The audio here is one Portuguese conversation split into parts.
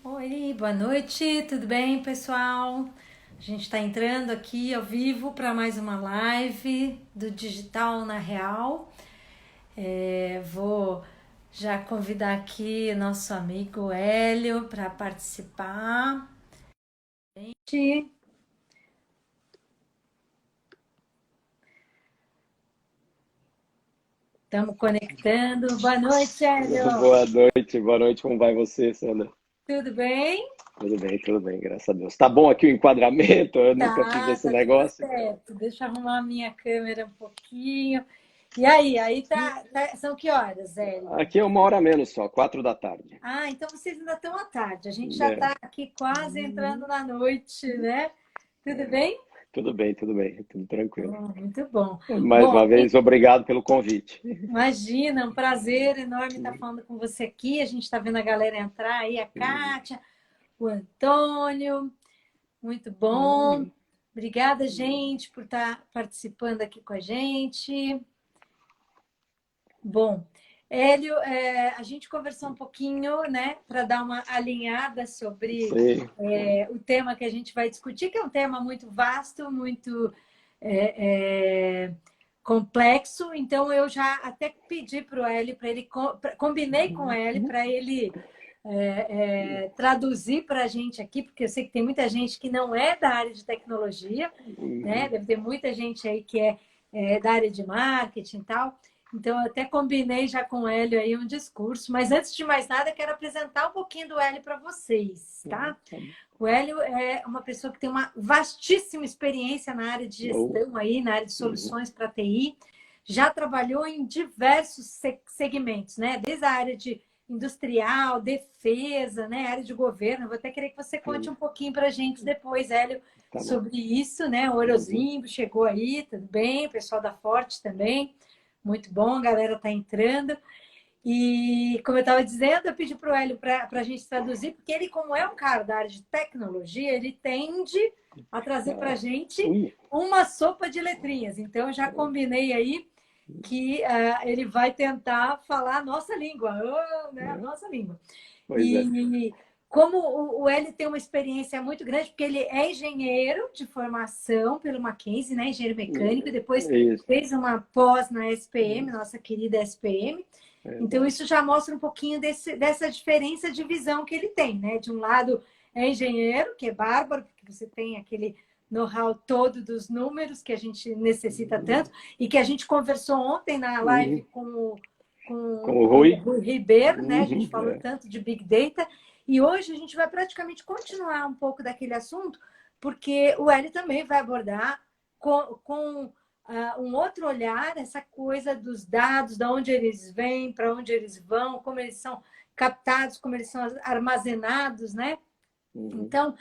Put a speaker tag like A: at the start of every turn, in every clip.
A: Oi, boa noite, tudo bem, pessoal? A gente está entrando aqui ao vivo para mais uma live do Digital na Real. Vou já convidar aqui nosso amigo Hélio para participar. Gente, estamos conectando. Boa noite, Hélio.
B: Boa noite, como vai você, Sandra?
A: Tudo bem?
B: Tudo bem, graças a Deus. Tá bom aqui o enquadramento? Eu nunca fiz esse
A: Tá tudo
B: negócio.
A: certo. Deixa eu arrumar a minha câmera um pouquinho. E aí, são que horas, Hélio?
B: Aqui é 1 hora menos só, 4 da tarde.
A: Ah, então vocês ainda estão à tarde. A gente já
B: Né?
A: está aqui quase entrando na noite, né? Tudo bem?
B: Tudo bem, tudo tranquilo.
A: Muito bom.
B: Mais
A: Bom,
B: uma vez, obrigado pelo convite.
A: imagina, um prazer enorme estar falando com você aqui. A gente está vendo a galera entrar aí, a Kátia, o Antônio. Muito bom. Obrigada, gente, por estar participando aqui com a gente. Bom, Hélio, a gente conversou um pouquinho, né, para dar uma alinhada sobre
B: Sim,
A: o tema que a gente vai discutir, que é um tema muito vasto, muito é, é, complexo. Então, eu já até pedi para o Hélio, combinei com o Hélio para ele traduzir para a gente aqui, porque eu sei que tem muita gente que não é da área de tecnologia, né? Deve ter muita gente aí que é da área de marketing e tal. Então, eu até combinei já com o Hélio aí um discurso, mas antes de mais nada, eu quero apresentar um pouquinho do Hélio para vocês, tá? O Hélio é uma pessoa que tem uma vastíssima experiência na área de gestão aí, na área de soluções para TI, já trabalhou em diversos segmentos, né? Desde a área de industrial, defesa, né? Área de governo. Eu vou até querer que você conte um pouquinho para a gente depois, Hélio,
B: tá bom.
A: sobre isso, né? O Orozimbo chegou aí, tudo bem? O pessoal da Forte também. Muito bom, a galera está entrando. E, como eu estava dizendo, eu pedi para o Hélio para a gente traduzir, porque ele, como é um cara da área de tecnologia, ele tende a trazer para a gente uma sopa de letrinhas. Então, eu já combinei aí que ele vai tentar falar a nossa língua, né? A nossa língua.
B: Pois é.
A: E como o Hélio tem uma experiência muito grande, porque ele é engenheiro de formação pelo Mackenzie, né? Engenheiro mecânico, e depois
B: Isso.
A: fez uma pós na SPM, nossa querida SPM. Então, isso já mostra um pouquinho dessa diferença de visão que ele tem, né? De um lado é engenheiro, que é bárbaro, porque você tem aquele know-how todo dos números que a gente necessita tanto, e que a gente conversou ontem na live
B: Com o
A: com o
B: Rui?
A: Rui Ribeiro, né? A gente falou tanto de Big Data, e hoje a gente vai praticamente continuar um pouco daquele assunto, porque o Hélio também vai abordar com um outro olhar, essa coisa dos dados, de onde eles vêm, para onde eles vão, como eles são captados, como eles são armazenados, né? Então,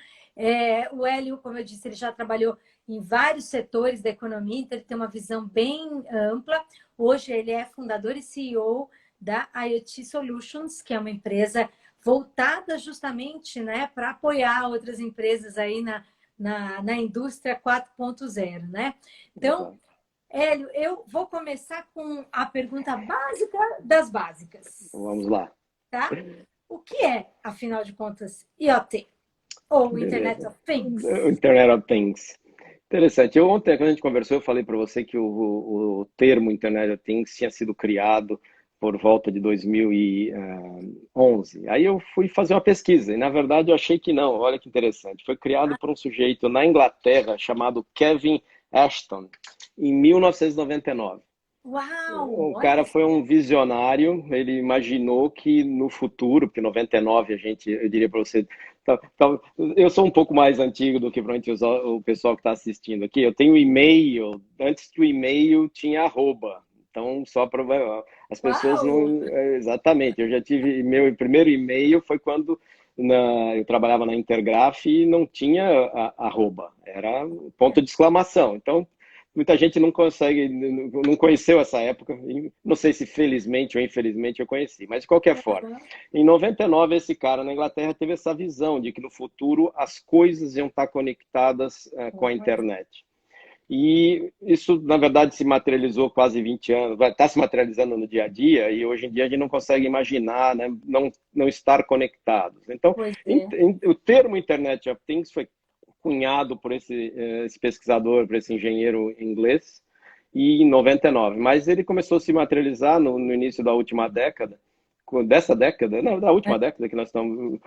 A: o Hélio, como eu disse, ele já trabalhou em vários setores da economia, então ele tem uma visão bem ampla. Hoje ele é fundador e CEO da IoT Solutions, que é uma empresa voltada justamente, né, para apoiar outras empresas aí na indústria 4.0, né? Então, Hélio, eu vou começar com a pergunta básica das básicas,
B: Vamos lá.
A: tá? O que é, afinal de contas, IoT? Ou Internet
B: Beleza.
A: of Things?
B: Internet of Things. Interessante. Ontem, quando a gente conversou, eu falei para você que o termo Internet of Things tinha sido criado por volta de 2011. Aí eu fui fazer uma pesquisa e, na verdade, eu achei que não. Olha que interessante. Foi criado por um sujeito na Inglaterra chamado Kevin Ashton, em 1999.
A: Uau!
B: O
A: Olha
B: cara
A: só.
B: foi um visionário, ele imaginou que no futuro, porque 99 a gente, eu diria para você, eu sou um pouco mais antigo do que provavelmente o pessoal que está assistindo aqui. Eu tenho e-mail, antes do e-mail tinha arroba. Então, só para as pessoas
A: Uau!
B: não. Exatamente, eu já tive. Meu primeiro e-mail foi quando eu trabalhava na Intergraph e não tinha arroba, era ponto de exclamação. Então, muita gente não consegue, não conheceu essa época. Não sei se felizmente ou infelizmente eu conheci, mas de qualquer forma. Em 99, esse cara na Inglaterra teve essa visão de que no futuro as coisas iam estar conectadas com a internet. E isso, na verdade, se materializou quase 20 anos, está se materializando no dia a dia, e hoje em dia a gente não consegue imaginar, né, não estar conectados. Então,
A: Pois é.
B: o termo Internet of Things foi cunhado por esse pesquisador, por esse engenheiro inglês, e em 99. Mas ele começou a se materializar no início da última década, dessa década, não, da última década que nós estamos,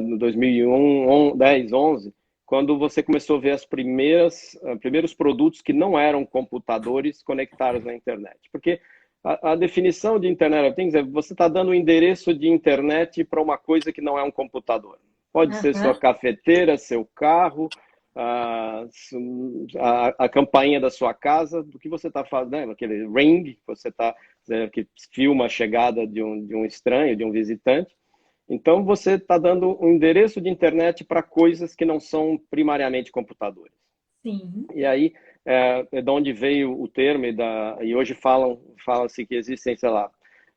B: no 2001, 10, 11, quando você começou a ver primeiros produtos que não eram computadores conectados na internet. Porque a definição de Internet of Things é você está dando um endereço de internet para uma coisa que não é um computador. Pode ser sua cafeteira, seu carro, a campainha da sua casa, do que você está fazendo, né? Aquele ring que você que filma a chegada de um estranho, de um visitante. Então, você está dando um endereço de internet para coisas que não são primariamente computadores.
A: Sim.
B: E aí, é de onde veio o termo, e hoje fala-se que existem, sei lá,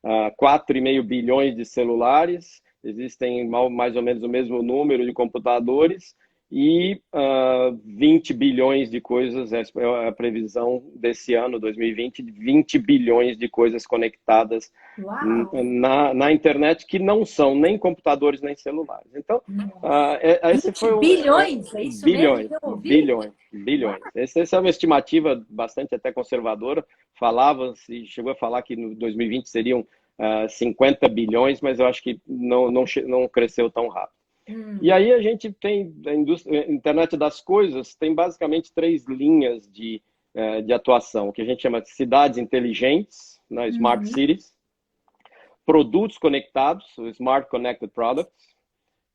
B: 4,5 bilhões de celulares, existem mais ou menos o mesmo número de computadores, e 20 bilhões de coisas, é a previsão desse ano, 2020, 20 bilhões de coisas conectadas na internet, que não são nem computadores nem celulares. Então, esse
A: 20
B: foi
A: bilhões? É isso mesmo
B: bilhões,
A: que eu ouvi?
B: bilhões. Essa é uma estimativa bastante até conservadora. Chegou a falar que no 2020 seriam 50 bilhões, mas eu acho que não cresceu tão rápido. E aí a gente tem a internet das coisas, tem basicamente 3 linhas de atuação, o que a gente chama de cidades inteligentes, né, smart cities, produtos conectados, smart connected products,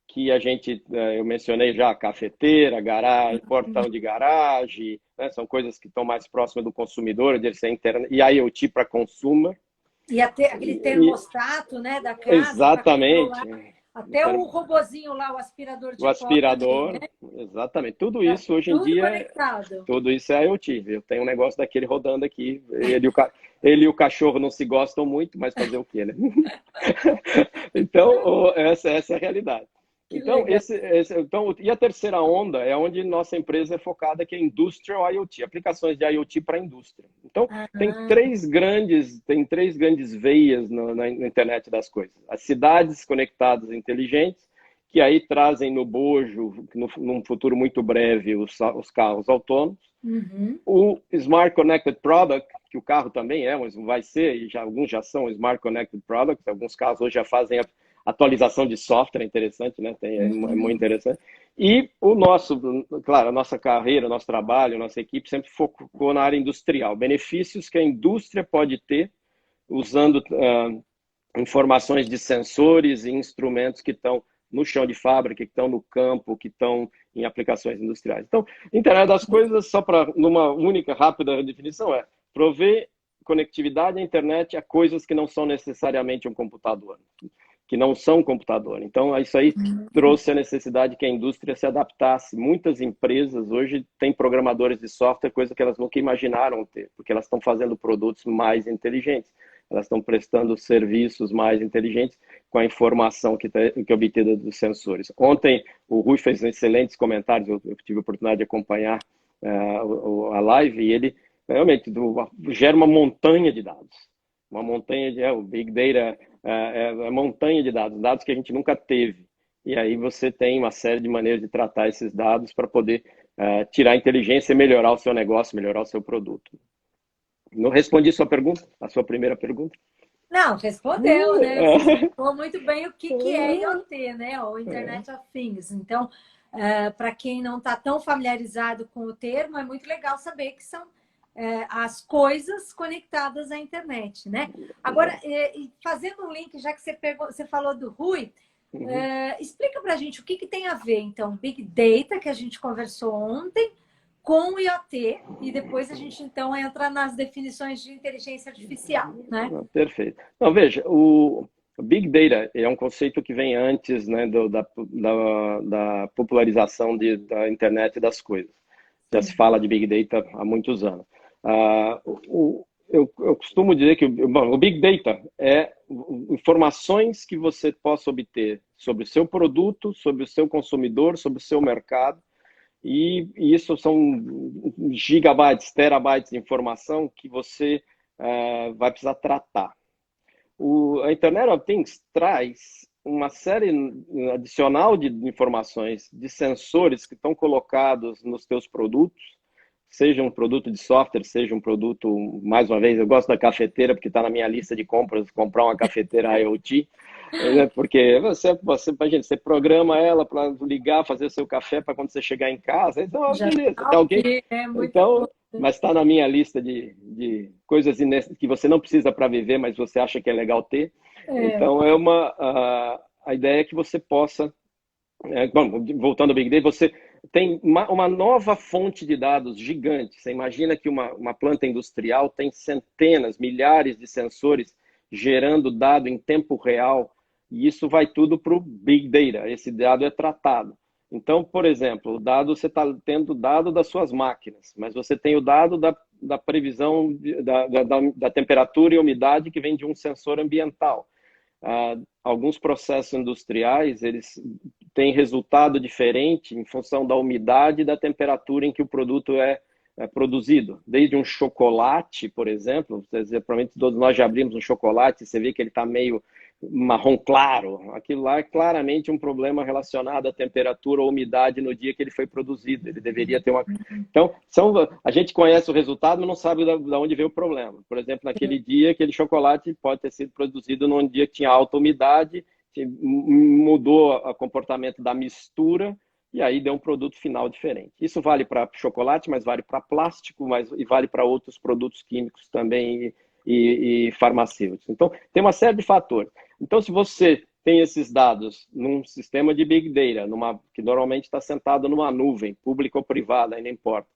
B: que eu mencionei já, cafeteira, garagem, portão de garagem, né, são coisas que estão mais próximas do consumidor, de ser internet, e IoT para consumer.
A: E até aquele termostato, né, da casa.
B: Exatamente.
A: Até o robozinho lá, o aspirador de
B: pó. O aspirador,
A: também, né?
B: Exatamente. Tudo isso hoje em dia,
A: conectado.
B: Tudo isso é IoT. Eu tenho um negócio daquele rodando aqui. Ele e o cachorro não se gostam muito, mas fazer o quê, né? Então, essa é a realidade. Então, e a terceira onda é onde nossa empresa é focada, que é Industrial IoT, aplicações de IoT para a indústria. Então, tem três grandes veias na internet das coisas. As cidades conectadas inteligentes, que aí trazem no bojo, num futuro muito breve, os carros autônomos. O Smart Connected Product, que o carro também mas vai ser, e alguns já são Smart Connected Products, alguns carros hoje já fazem atualização de software, interessante, né? É muito interessante. E claro, a nossa carreira, nosso trabalho, nossa equipe sempre focou na área industrial. Benefícios que a indústria pode ter usando informações de sensores e instrumentos que estão no chão de fábrica, que estão no campo, que estão em aplicações industriais. Então, Internet das Coisas, só para numa única, rápida definição, prover conectividade à internet a coisas que não são necessariamente um computador, que não são computador. Então, isso aí trouxe a necessidade que a indústria se adaptasse. Muitas empresas hoje têm programadores de software, coisa que elas nunca imaginaram ter, porque elas estão fazendo produtos mais inteligentes. Elas estão prestando serviços mais inteligentes com a informação que é obtida dos sensores. Ontem, o Rui fez excelentes comentários, eu tive a oportunidade de acompanhar a live, e ele realmente gera uma montanha de dados. Uma montanha o Big Data é uma montanha de dados que a gente nunca teve. E aí você tem uma série de maneiras de tratar esses dados para poder tirar a inteligência e melhorar o seu negócio, melhorar o seu produto. Não respondi a sua primeira pergunta?
A: Não, respondeu, né? Você explicou muito bem o que é IoT, né? O Internet of Things. Então, para quem não está tão familiarizado com o termo, é muito legal saber que são as coisas conectadas à internet, né? Agora, fazendo um link, já que você falou do Rui, explica para a gente o que tem a ver, então, Big Data, que a gente conversou ontem, com o IoT, e depois a gente, então, entra nas definições de inteligência artificial, né?
B: Perfeito. Não, veja, o Big Data é um conceito que vem antes, né, da popularização da internet das coisas. Já se fala de Big Data há muitos anos. Eu costumo dizer que o Big Data é informações que você possa obter sobre o seu produto, sobre o seu consumidor, sobre o seu mercado, E isso são gigabytes, terabytes de informação que você vai precisar tratar. A Internet of Things traz uma série adicional de informações, de sensores que estão colocados nos teus produtos, seja um produto de software, seja um produto, mais uma vez, eu gosto da cafeteira, porque está na minha lista de compras, comprar uma cafeteira IoT, né? Porque imagina, você programa ela para ligar, fazer o seu café para quando você chegar em casa, então,
A: Já
B: beleza,
A: tá
B: tá ok?
A: ok, é muito bom.
B: Então, mas está na minha lista de coisas que você não precisa para viver, mas você acha que é legal ter.
A: É.
B: Então, a ideia é que você possa, bom, voltando ao Big Data, você tem uma nova fonte de dados gigante. Você imagina que uma planta industrial tem centenas, milhares de sensores gerando dado em tempo real, e isso vai tudo para o Big Data. Esse dado é tratado. Então, por exemplo, o dado, você está tendo dado das suas máquinas, mas você tem o dado da previsão da temperatura e umidade que vem de um sensor ambiental. Alguns processos industriais, eles têm resultado diferente em função da umidade e da temperatura em que o produto é produzido. Desde um chocolate, por exemplo, provavelmente todos nós já abrimos um chocolate, você vê que ele está meio marrom claro. Aquilo lá é claramente um problema relacionado à temperatura ou umidade no dia que ele foi produzido. Ele deveria ter uma... Então, a gente conhece o resultado, mas não sabe de onde veio o problema. Por exemplo, naquele dia, aquele chocolate pode ter sido produzido num dia que tinha alta umidade, que mudou o comportamento da mistura, e aí deu um produto final diferente. Isso vale para chocolate, mas vale para plástico, e vale para outros produtos químicos também e farmacêuticos. Então, tem uma série de fatores. Então, se você tem esses dados num sistema de Big Data, que normalmente está sentado numa nuvem, pública ou privada, aí não importa,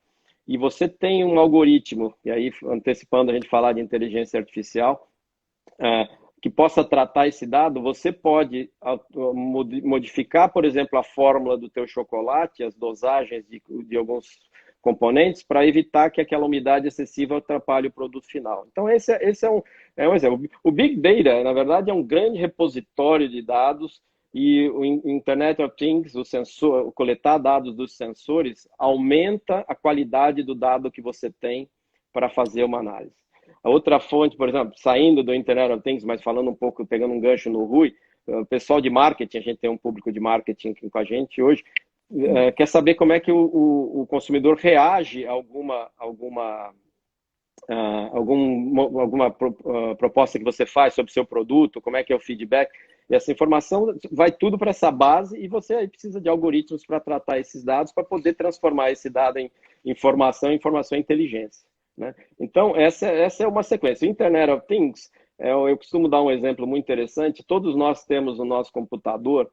B: e você tem um algoritmo, e aí antecipando a gente falar de inteligência artificial, que possa tratar esse dado, você pode modificar, por exemplo, a fórmula do teu chocolate, as dosagens de alguns componentes, para evitar que aquela umidade excessiva atrapalhe o produto final. Então, esse é um exemplo. O Big Data, na verdade, é um grande repositório de dados e o Internet of Things, o coletar dados dos sensores, aumenta a qualidade do dado que você tem para fazer uma análise. A outra fonte, por exemplo, saindo do Internet of Things, mas falando um pouco, pegando um gancho no Rui, o pessoal de marketing, a gente tem um público de marketing aqui com a gente hoje, quer saber como é que o consumidor reage a alguma proposta que você faz sobre o seu produto, como é que é o feedback. E essa informação vai tudo para essa base e você aí precisa de algoritmos para tratar esses dados, para poder transformar esse dado em informação em inteligência. Né? Então, essa é uma sequência. Internet of Things, eu costumo dar um exemplo muito interessante. Todos nós temos no nosso computador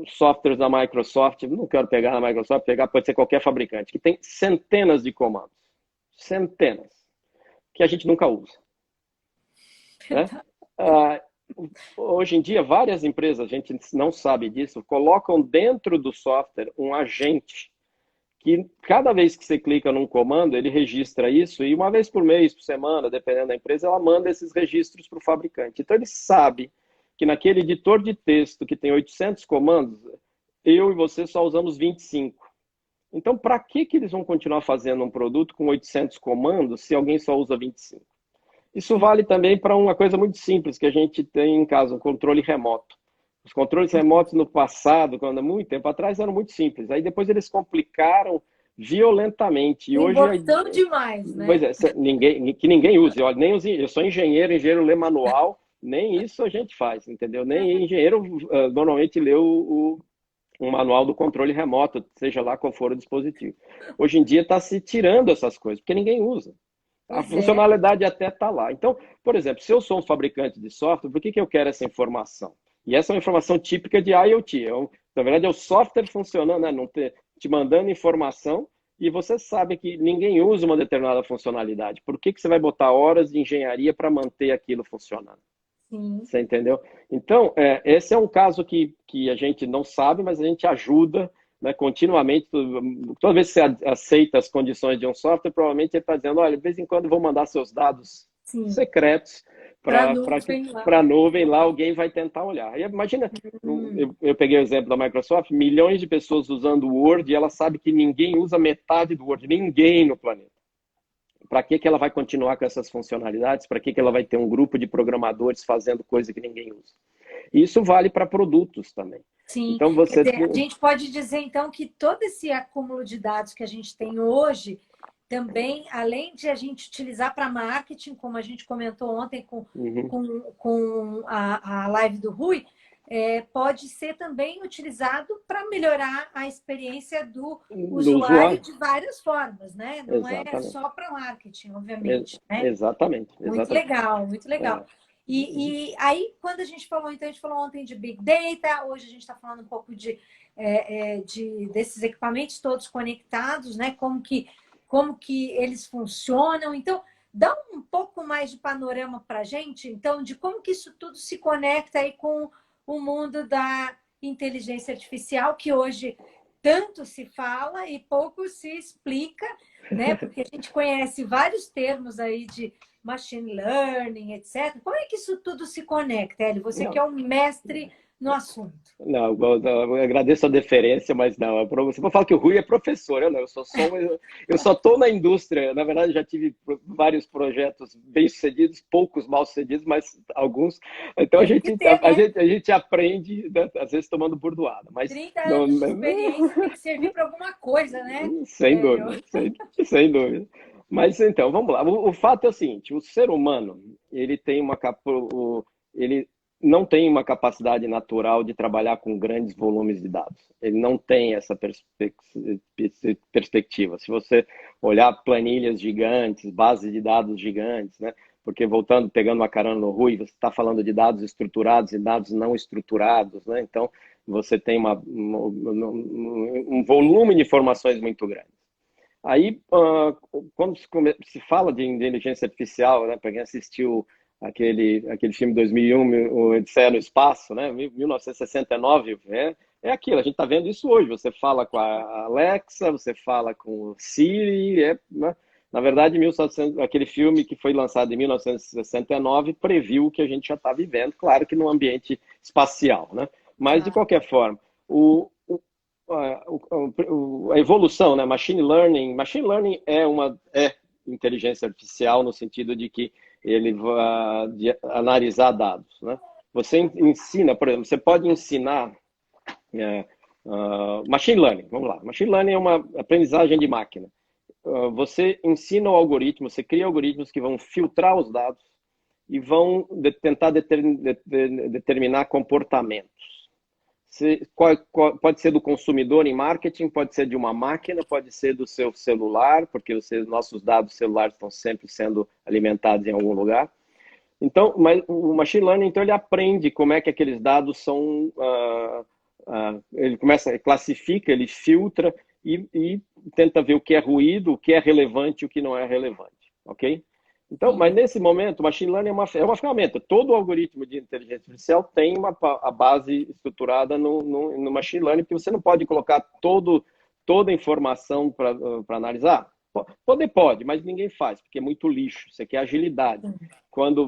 B: softwares da Microsoft, não quero pegar na Microsoft, pode ser qualquer fabricante, que tem centenas de comandos. Centenas. Que a gente nunca usa. Né? Hoje em dia, várias empresas, a gente não sabe disso, colocam dentro do software um agente que cada vez que você clica num comando, ele registra isso e uma vez por mês, por semana, dependendo da empresa, ela manda esses registros para o fabricante. Então, ele sabe que naquele editor de texto que tem 800 comandos, eu e você só usamos 25. Então, para que eles vão continuar fazendo um produto com 800 comandos se alguém só usa 25? Isso vale também para uma coisa muito simples que a gente tem em casa, um controle remoto. Os controles remotos no passado, quando há muito tempo atrás, eram muito simples. Aí depois eles complicaram violentamente. E hoje
A: demais, né?
B: Pois é, que ninguém use. Olha, nem eu sou engenheiro lê manual, nem isso a gente faz, entendeu? Nem engenheiro normalmente lê um manual do controle remoto, seja lá qual for o dispositivo. Hoje em dia está se tirando essas coisas, porque ninguém usa. A funcionalidade até está lá. Então, por exemplo, se eu sou um fabricante de software, por que eu quero essa informação? E essa é uma informação típica de IoT. Na verdade, é o software funcionando, né? Te mandando informação e você sabe que ninguém usa uma determinada funcionalidade. Por que você vai botar horas de engenharia para manter aquilo funcionando?
A: Sim.
B: Você entendeu? Então, esse é um caso que a gente não sabe, mas a gente ajuda, né, continuamente. Toda vez que você aceita as condições de um software, provavelmente ele está dizendo, olha, de vez em quando eu vou mandar seus dados secretos
A: Para a nuvem lá.
B: Para a nuvem lá, alguém vai tentar olhar. E imagina, eu peguei o exemplo da Microsoft, milhões de pessoas usando o Word e ela sabe que ninguém usa metade do Word, ninguém no planeta. Para que ela vai continuar com essas funcionalidades? Para que ela vai ter um grupo de programadores fazendo coisa que ninguém usa? E isso vale para produtos também.
A: Sim,
B: então,
A: quer dizer, a gente pode dizer então que todo esse acúmulo de dados que a gente tem hoje, também, além de a gente utilizar para marketing, como a gente comentou ontem com a live do Rui, pode ser também utilizado para melhorar a experiência do usuário de várias formas, né? Não é só para marketing, obviamente. Né?
B: Exatamente.
A: Muito legal, muito legal. E aí, quando a gente falou, então, a gente falou ontem de Big Data, hoje a gente está falando um pouco desses equipamentos todos conectados, né? Como que eles funcionam. Então, dá um pouco mais de panorama para a gente, então, de como que isso tudo se conecta aí com o mundo da inteligência artificial, que hoje tanto se fala e pouco se explica, né? Porque a gente conhece vários termos aí de machine learning, etc. Como é que isso tudo se conecta, Hélio? Você que é um mestre no assunto.
B: Não, eu agradeço a deferência, mas não. Você pode falar que o Rui é professor, eu não. Eu só estou na indústria. Na verdade, já tive vários projetos bem-sucedidos, poucos mal-sucedidos, mas alguns. Então a gente aprende, né, às vezes tomando burdoada. Mas
A: 30 anos de experiência tem que servir para alguma coisa, né?
B: Sem dúvida, sem dúvida. Mas então, vamos lá. O fato é o seguinte: o ser humano ele não tem uma capacidade natural de trabalhar com grandes volumes de dados. Ele não tem essa perspectiva. Se você olhar planilhas gigantes, bases de dados gigantes, né? Porque pegando uma carona no Rui, você está falando de dados estruturados e dados não estruturados, né? Então, você tem um volume de informações muito grande. Aí, quando se fala de inteligência artificial, né? Para quem assistiu aquele filme 2001, o Odisseia no Espaço, né? 1969, é aquilo, a gente está vendo isso hoje. Você fala com a Alexa, você fala com o Siri, né? Na verdade, aquele filme que foi lançado em 1969 previu o que a gente já está vivendo, claro que no ambiente espacial, né? Mas, de qualquer forma, a evolução, né? Machine learning é inteligência artificial no sentido de que ele vai analisar dados, né? Você ensina, por exemplo, você pode ensinar machine learning, vamos lá. Machine learning é uma aprendizagem de máquina. Você ensina o algoritmo, você cria algoritmos que vão filtrar os dados e vão tentar determinar comportamentos. Pode ser do consumidor em marketing, pode ser de uma máquina, pode ser do seu celular, porque nossos dados celulares estão sempre sendo alimentados em algum lugar. Então, mas o machine learning, então, ele aprende como é que aqueles dados são... ele classifica, ele filtra e tenta ver o que é ruído, o que é relevante e o que não é relevante, ok? Então, mas nesse momento, o machine learning é uma ferramenta. Todo algoritmo de inteligência artificial tem a base estruturada no machine learning, porque você não pode colocar toda a informação para analisar. Pode, mas ninguém faz, porque é muito lixo. Você quer agilidade.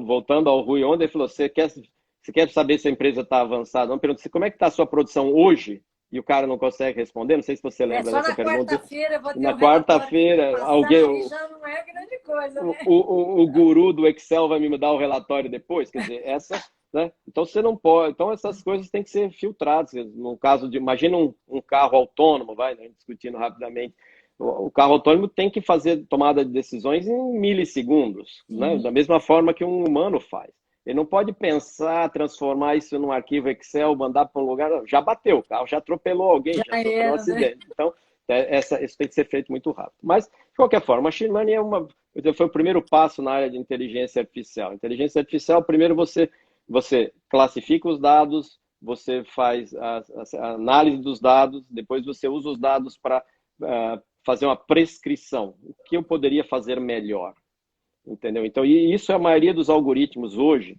B: Voltando ao Rui ontem, ele falou, você quer saber se a empresa está avançada? Não, pergunta, como é que está a sua produção hoje? E o cara não consegue responder, não sei se você lembra dessa pergunta.
A: Na quarta-feira,
B: alguém...
A: já não é grande coisa, né?
B: O guru do Excel vai me dar o relatório depois, quer dizer, né? Então você não pode, então essas coisas têm que ser filtradas. No caso imagina um carro autônomo, né, discutindo rapidamente, o carro autônomo tem que fazer tomada de decisões em milissegundos, né? Da mesma forma que um humano faz. Ele não pode pensar, transformar isso num arquivo Excel, mandar para um lugar. Já bateu, o carro já atropelou alguém, já sofreu um acidente. Né? Então, isso tem que ser feito muito rápido. Mas, de qualquer forma, machine learning foi o primeiro passo na área de inteligência artificial. Inteligência artificial, primeiro você classifica os dados, você faz a análise dos dados, depois você usa os dados para fazer uma prescrição. O que eu poderia fazer melhor? Entendeu? Então, isso é a maioria dos algoritmos hoje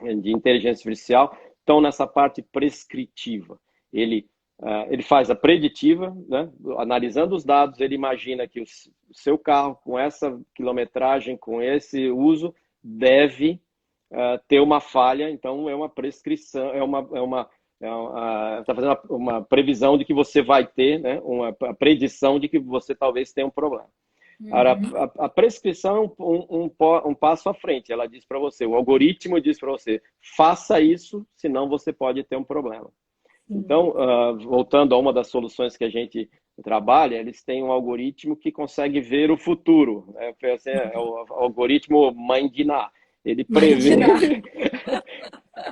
B: de inteligência artificial estão nessa parte prescritiva. Ele faz a preditiva, né? Analisando os dados, ele imagina que o seu carro, com essa quilometragem, com esse uso, deve ter uma falha, então é uma prescrição, está fazendo uma previsão de que você vai ter, né, uma predição de que você talvez tenha um problema. Agora,
A: Uhum.
B: a prescrição é um passo à frente. Ela diz para você, o algoritmo diz para você, faça isso, senão você pode ter um problema.
A: Sim.
B: Então, voltando a uma das soluções que a gente trabalha, eles têm um algoritmo que consegue ver o futuro. É o algoritmo Mãe de Ná. Ele
A: Mãe de
B: prevê,
A: Ná.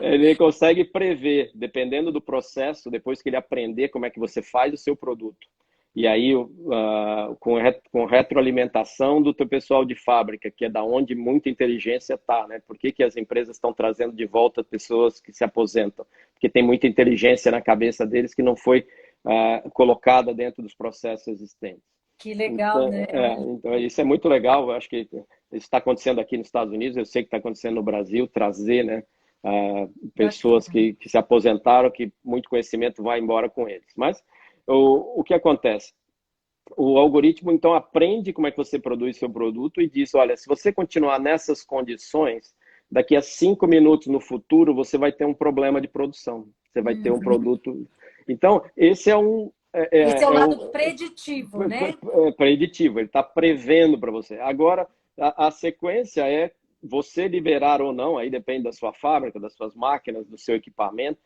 B: ele consegue prever, dependendo do processo, depois que ele aprender como é que você faz o seu produto. E aí, com retroalimentação do teu pessoal de fábrica, que é da onde muita inteligência está, né? Por que que as empresas estão trazendo de volta pessoas que se aposentam? Porque tem muita inteligência na cabeça deles que não foi colocada dentro dos processos existentes.
A: Que legal,
B: Então,
A: né?
B: então, isso é muito legal. Eu acho que isso está acontecendo aqui nos Estados Unidos, eu sei que está acontecendo no Brasil, trazer, né, pessoas
A: Bacana.
B: que se aposentaram, que muito conhecimento vai embora com eles. Mas o que acontece? O algoritmo, então, aprende como é que você produz seu produto e diz, olha, se você continuar nessas condições, daqui a 5 minutos no futuro, você vai ter um problema de produção. Você vai ter um
A: Uhum.
B: produto... Então, esse é um...
A: Esse é o
B: É
A: lado
B: um
A: preditivo, né?
B: preditivo, ele está prevendo para você. Agora, a sequência é você liberar ou não, aí depende da sua fábrica, das suas máquinas, do seu equipamento,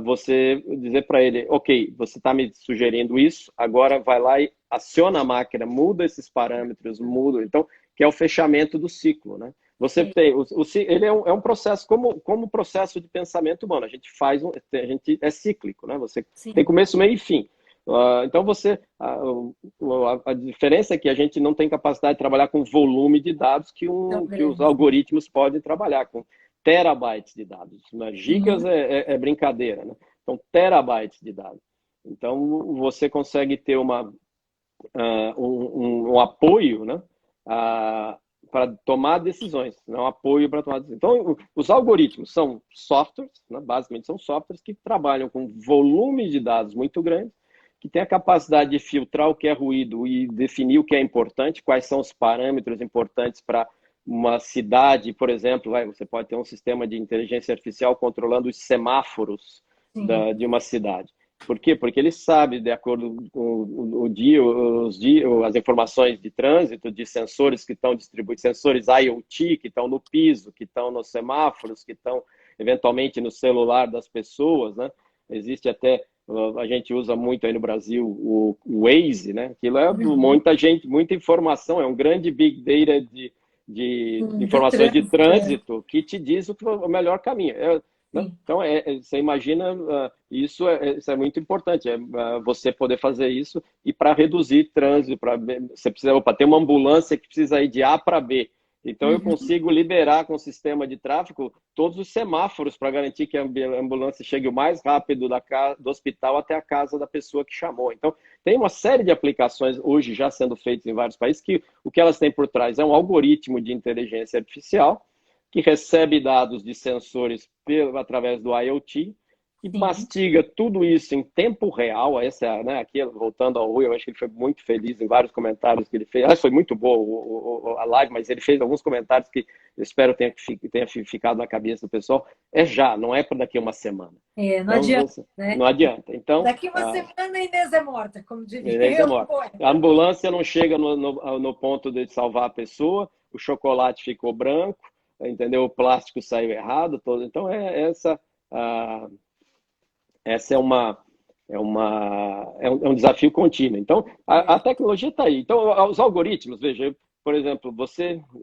B: você dizer para ele, ok, você está me sugerindo isso, agora vai lá e aciona a máquina, muda esses parâmetros, muda, então, que é o fechamento do ciclo, né? Você
A: Sim,
B: tem, ele é um processo, como processo de pensamento humano, a gente faz, a gente é cíclico, né? Você tem
A: sim.
B: começo, meio e fim. Então, a diferença é que a gente não tem capacidade de trabalhar com volume de dados
A: Tão
B: que os
A: grande.
B: algoritmos podem trabalhar, com terabytes de dados. Né? Gigas
A: Uhum.
B: é brincadeira, né? Então, terabytes de dados. Então, você consegue ter um apoio, né? Para tomar decisões, não apoio para tomar decisões. Então, os algoritmos são softwares, né? Basicamente são softwares que trabalham com volume de dados muito grande, que tem a capacidade de filtrar o que é ruído e definir o que é importante, quais são os parâmetros importantes para uma cidade, por exemplo, você pode ter um sistema de inteligência artificial controlando os semáforos
A: Sim.
B: de uma cidade. Por quê? Porque ele sabe, de acordo com as informações de trânsito, de sensores que estão distribuídos, sensores IoT que estão no piso, que estão nos semáforos, que estão eventualmente no celular das pessoas, né? Existe até, a gente usa muito aí no Brasil o Waze, né? Aquilo é
A: Uhum.
B: muita gente, muita informação, é um grande big data de
A: Sim, de
B: informações de
A: trânsito, é.
B: trânsito que te diz o melhor caminho. Né?
A: Sim.
B: Então, você imagina, isso é muito importante, você poder fazer isso e para reduzir trânsito, você precisa, ter uma ambulância que precisa ir de A para B. Então, eu
A: Uhum.
B: consigo liberar com o sistema de tráfego todos os semáforos para garantir que a ambulância chegue o mais rápido do hospital até a casa da pessoa que chamou. Então, tem uma série de aplicações hoje já sendo feitas em vários países que o que elas têm por trás é um algoritmo de inteligência artificial que recebe dados de sensores através do IoT e
A: Sim.
B: mastiga tudo isso em tempo real. Essa é, né, aqui, voltando ao Rui, eu acho que ele foi muito feliz em vários comentários que ele fez. Foi muito boa a live, mas ele fez alguns comentários que eu espero tenha ficado na cabeça do pessoal. É já, não é para daqui a uma semana.
A: É, não
B: Então,
A: adianta, né?
B: não adianta. Então,
A: Daqui uma semana a Inês é morta, como
B: beleza,
A: diria o
B: amor. A
A: poeta.
B: ambulância não chega no ponto de salvar a pessoa, o chocolate ficou branco, entendeu? O plástico saiu errado, todo. Então, ah, essa é um desafio contínuo. Então, a
A: É.
B: tecnologia está aí. Então, os algoritmos, veja, por exemplo,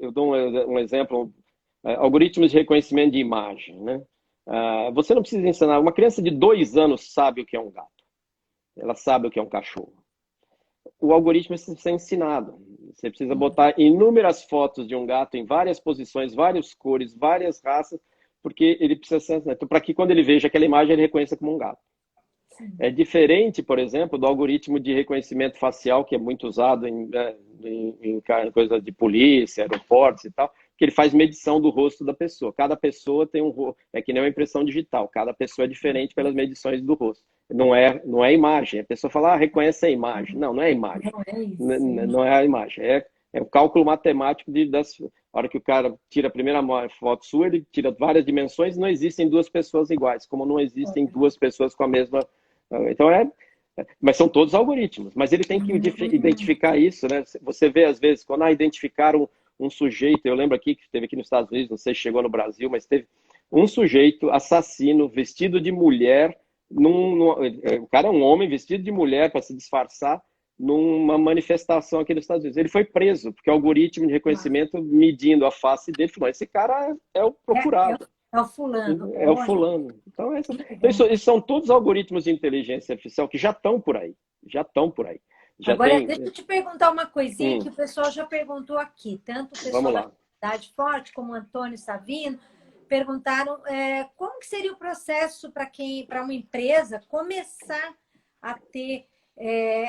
B: eu dou um exemplo, algoritmos de reconhecimento de imagem, né? Você não precisa ensinar, uma criança de 2 anos sabe o que é um gato, ela sabe o que é um cachorro. O algoritmo precisa ser ensinado. Você precisa botar inúmeras fotos de um gato em várias posições, várias cores, várias raças, porque ele precisa ser ensinado. Então, para que quando ele veja aquela imagem, ele reconheça como um gato.
A: Sim.
B: É diferente, por exemplo, do algoritmo de reconhecimento facial, que é muito usado em coisas de polícia, aeroportos e tal, que ele faz medição do rosto da pessoa. Cada pessoa tem um rosto, é que nem uma impressão digital, cada pessoa é diferente pelas medições do rosto. Não é imagem. A pessoa fala, reconhece a imagem. Não, não é a imagem.
A: Não é isso.
B: Não é a imagem. É é um cálculo matemático a hora que o cara tira a primeira foto sua, ele tira várias dimensões, não existem duas pessoas iguais, como não existem duas pessoas com a mesma. Então mas são todos algoritmos, mas ele tem que identificar isso, né? Você vê, às vezes, quando identificaram um sujeito, eu lembro aqui que teve aqui nos Estados Unidos, não sei se chegou no Brasil, mas teve um sujeito assassino vestido de mulher, o cara é um homem vestido de mulher para se disfarçar numa manifestação aqui nos Estados Unidos. Ele foi preso, porque o algoritmo de reconhecimento medindo a face dele falou, esse cara é o procurado.
A: É o fulano.
B: É o fulano. Então, isso são todos algoritmos de inteligência artificial que já estão por aí. Já estão por aí.
A: Agora, deixa eu te perguntar uma coisinha que o pessoal já perguntou aqui. Tanto o pessoal da Cidade Forte como o Antônio Savino perguntaram como que seria o processo para uma empresa começar a ter,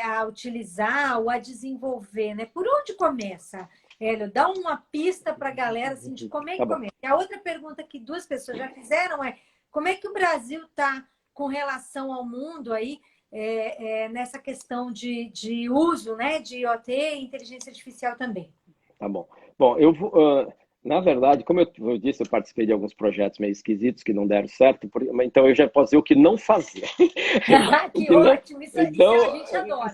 A: a utilizar ou a desenvolver, né? Por onde começa? Hélio, dá uma pista para a galera assim, de como é que começa. E a outra pergunta que duas pessoas já fizeram é como é que o Brasil está com relação ao mundo aí nessa questão de uso, né, de IoT e inteligência artificial também.
B: Tá bom. Bom, eu vou, na verdade, como eu disse, eu participei de alguns projetos meio esquisitos que não deram certo, então eu já posso dizer o que não fazer.
A: Que ótimo, isso a gente adora.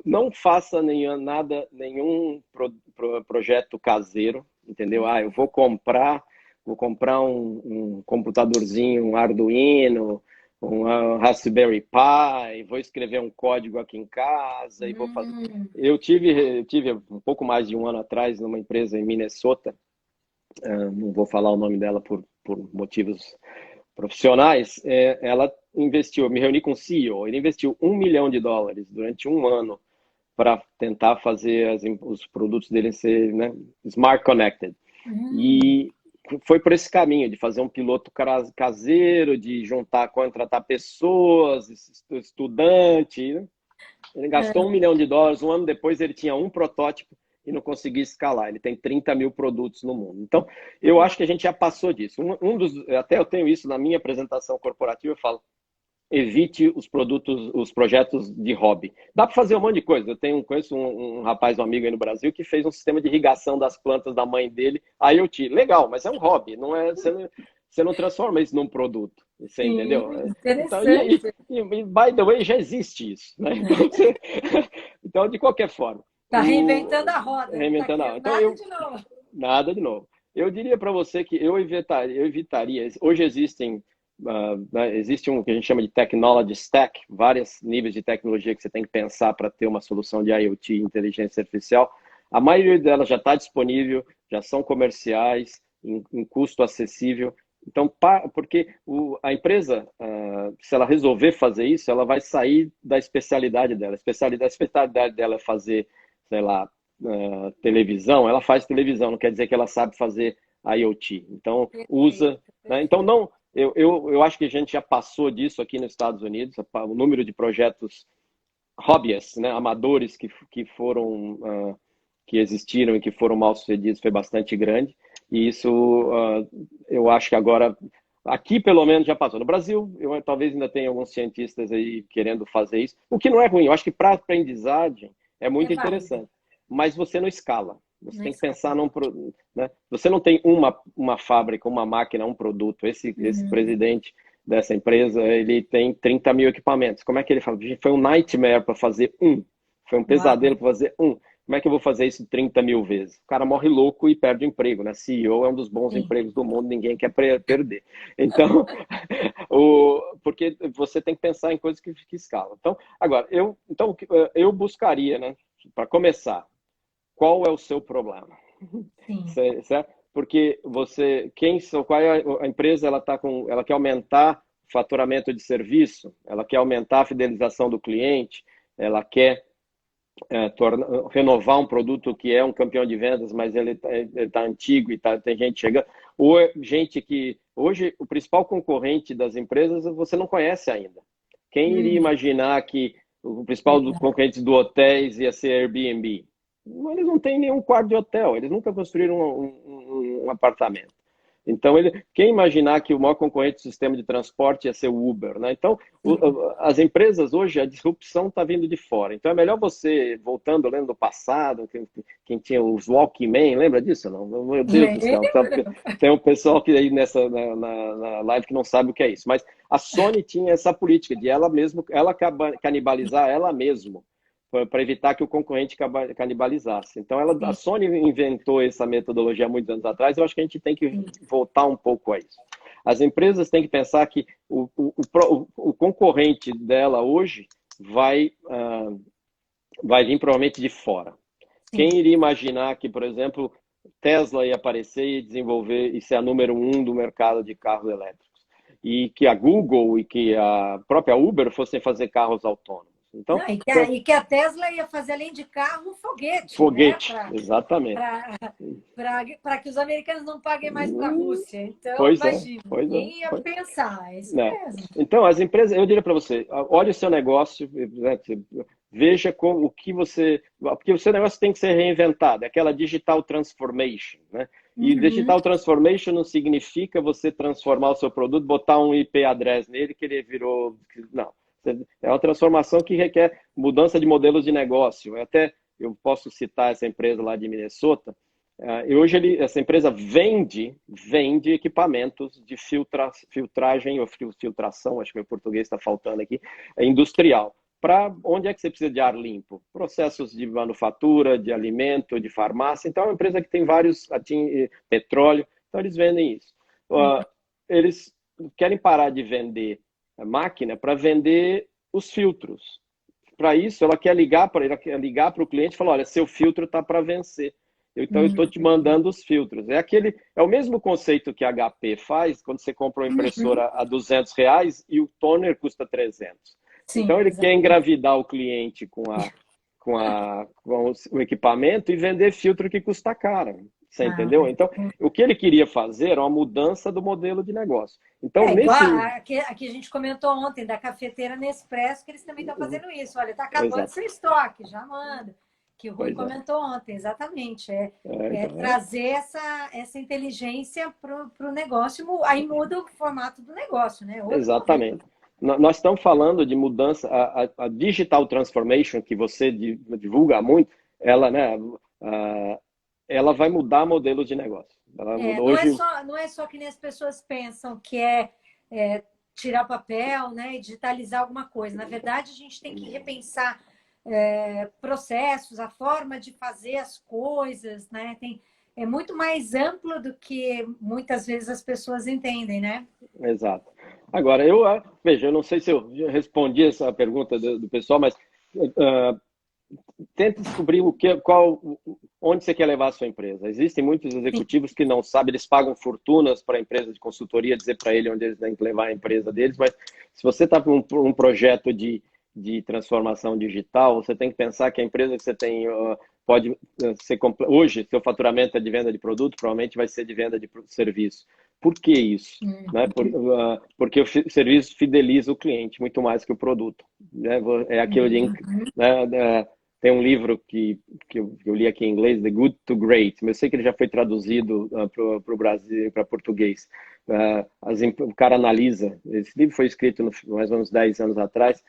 B: Não faça nenhum projeto caseiro, entendeu? Eu vou comprar um computadorzinho, um Arduino, um Raspberry Pi, vou escrever um código aqui em casa e vou fazer. Eu tive um pouco mais de um ano atrás numa empresa em Minnesota, não vou falar o nome dela por motivos profissionais, ela investiu, eu me reuni com o CEO, ele investiu $1 milhão durante um ano para tentar fazer os produtos dele ser, né, Smart Connected. E foi por esse caminho, de fazer um piloto caseiro, de contratar pessoas, estudante. Né? Ele gastou $1 milhão, um ano depois ele tinha um protótipo e não conseguia escalar. Ele tem 30 mil produtos no mundo. Então, eu acho que a gente já passou disso. Até eu tenho isso na minha apresentação corporativa, eu falo, evite os projetos de hobby. Dá para fazer um monte de coisa. Eu conheço um rapaz, um amigo aí no Brasil, que fez um sistema de irrigação das plantas da mãe dele, IoT. Legal, mas é um hobby, não é, você não transforma isso num produto. Você entendeu?
A: Interessante.
B: Então, by the way, já existe isso. Né? Então, de qualquer forma.
A: Está reinventando a roda.
B: Reinventando a roda. Então, nada de novo. Eu diria para você que eu evitaria. Hoje existe um que a gente chama de technology stack, vários níveis de tecnologia que você tem que pensar para ter uma solução de IoT, inteligência artificial. A maioria delas já está disponível, já são comerciais, em custo acessível. Então, porque a empresa, se ela resolver fazer isso, ela vai sair da especialidade dela. A especialidade dela é fazer, sei lá, televisão, ela faz televisão, não quer dizer que ela sabe fazer IoT. Então, usa... Né? Então, não... Eu acho que a gente já passou disso aqui nos Estados Unidos, o número de projetos hobbyists, né, amadores que existiram e que foram mal sucedidos foi bastante grande, e isso eu acho que agora, aqui pelo menos já passou. No Brasil, talvez ainda tenha alguns cientistas aí querendo fazer isso, o que não é ruim, eu acho que para aprendizagem é muito interessante, mas você não escala. Você tem que pensar num produto, né? Você não tem uma fábrica, uma máquina, um produto. Esse presidente dessa empresa, ele tem 30 mil equipamentos. Como é que ele fala? Foi um nightmare para fazer um. Foi um pesadelo para fazer um. Como é que eu vou fazer isso 30 mil vezes? O cara morre louco e perde o emprego, né? CEO é um dos bons empregos do mundo, ninguém quer perder. Então, porque você tem que pensar em coisas que escalam. Então, agora, eu buscaria, né? Para começar, qual é o seu problema? Certo? Porque qual é a empresa, ela quer aumentar o faturamento de serviço, ela quer aumentar a fidelização do cliente, ela quer renovar um produto que é um campeão de vendas, mas ele tá antigo e tem gente chegando. Ou gente que hoje o principal concorrente das empresas você não conhece ainda. Quem iria imaginar que o principal concorrente do hotéis ia ser Airbnb? Eles não têm nenhum quarto de hotel, eles nunca construíram um apartamento. Então, quem imaginar que o maior concorrente do sistema de transporte ia ser o Uber, né? Então, as empresas hoje, a disrupção está vindo de fora. Então, é melhor você, voltando, lendo do passado, quem tinha os Walkman, lembra disso? Não? Meu Deus do céu. Então, tem um pessoal que aí na live que não sabe o que é isso. Mas a Sony tinha essa política de ela canibalizar ela mesma, para evitar que o concorrente canibalizasse. Então, a Sony inventou essa metodologia há muitos anos atrás, eu acho que a gente tem que voltar um pouco a isso. As empresas têm que pensar que o concorrente dela hoje vai vir provavelmente de fora. Quem iria imaginar que, por exemplo, Tesla ia aparecer e desenvolver e ser a número 1 do mercado de carros elétricos? E que a Google e que a própria Uber fossem fazer carros autônomos. Então,
A: e que a Tesla ia fazer, além de carro, um foguete.
B: Foguete,
A: né?
B: Exatamente.
A: Para que os americanos não paguem mais para a Rússia. Então,
B: pois
A: imagina,
B: quem
A: ia pensar, é isso mesmo.
B: Então, as empresas, eu diria para você, olhe o seu negócio, né, veja o que você... Porque o seu negócio tem que ser reinventado, é aquela digital transformation, né? E digital transformation não significa você transformar o seu produto, botar um IP address nele que ele virou... Não. É uma transformação que requer mudança de modelos de negócio. Eu posso citar essa empresa lá de Minnesota. E hoje essa empresa vende equipamentos de filtragem ou filtração, acho que meu português está faltando aqui, industrial. Para onde é que você precisa de ar limpo? Processos de manufatura, de alimento, de farmácia. Então, é uma empresa que tem vários, petróleo, então eles vendem isso. Eles querem parar de vender a máquina para vender os filtros. Para isso, ela quer ligar para o cliente e falar, olha, seu filtro está para vencer. Então, eu estou te mandando os filtros. É o mesmo conceito que a HP faz quando você compra uma impressora a R$ 200 e o toner custa 300. Sim, então, ele quer engravidar o cliente com o equipamento e vender filtro que custa caro. Você entendeu? Então, o que ele queria fazer era uma mudança do modelo de negócio. Então,
A: aqui a gente comentou ontem da cafeteira Nespresso, que eles também estão fazendo isso. Olha, está acabando seu estoque, já manda. Que o Rui comentou ontem, exatamente. Trazer essa inteligência para o negócio, aí muda o formato do negócio, né?
B: Exatamente. Nós estamos falando de mudança, a digital transformation, que você divulga muito, ela, né, ela vai mudar modelos de negócio.
A: Não é só que nem as pessoas pensam que tirar papel, né, e digitalizar alguma coisa. Na verdade, a gente tem que repensar processos, a forma de fazer as coisas, né? É muito mais amplo do que muitas vezes as pessoas entendem, né?
B: Exato. Agora, veja, eu não sei se eu respondi essa pergunta do pessoal, mas tente descobrir onde você quer levar a sua empresa. Existem muitos executivos que não sabem, eles pagam fortunas para a empresa de consultoria dizer para ele onde eles têm que levar a empresa deles, mas se você está com um projeto de transformação digital, você tem que pensar que a empresa que você tem pode ser... Hoje, seu faturamento é de venda de produto, provavelmente vai ser de venda de serviço. Por que isso? Né? Porque o serviço fideliza o cliente muito mais que o produto. Né? É aquilo de... Né? Tem um livro que eu li aqui em inglês, The Good to Great, mas eu sei que ele já foi traduzido para o Brasil, para português. O cara analisa, esse livro foi escrito mais ou menos 10 anos atrás,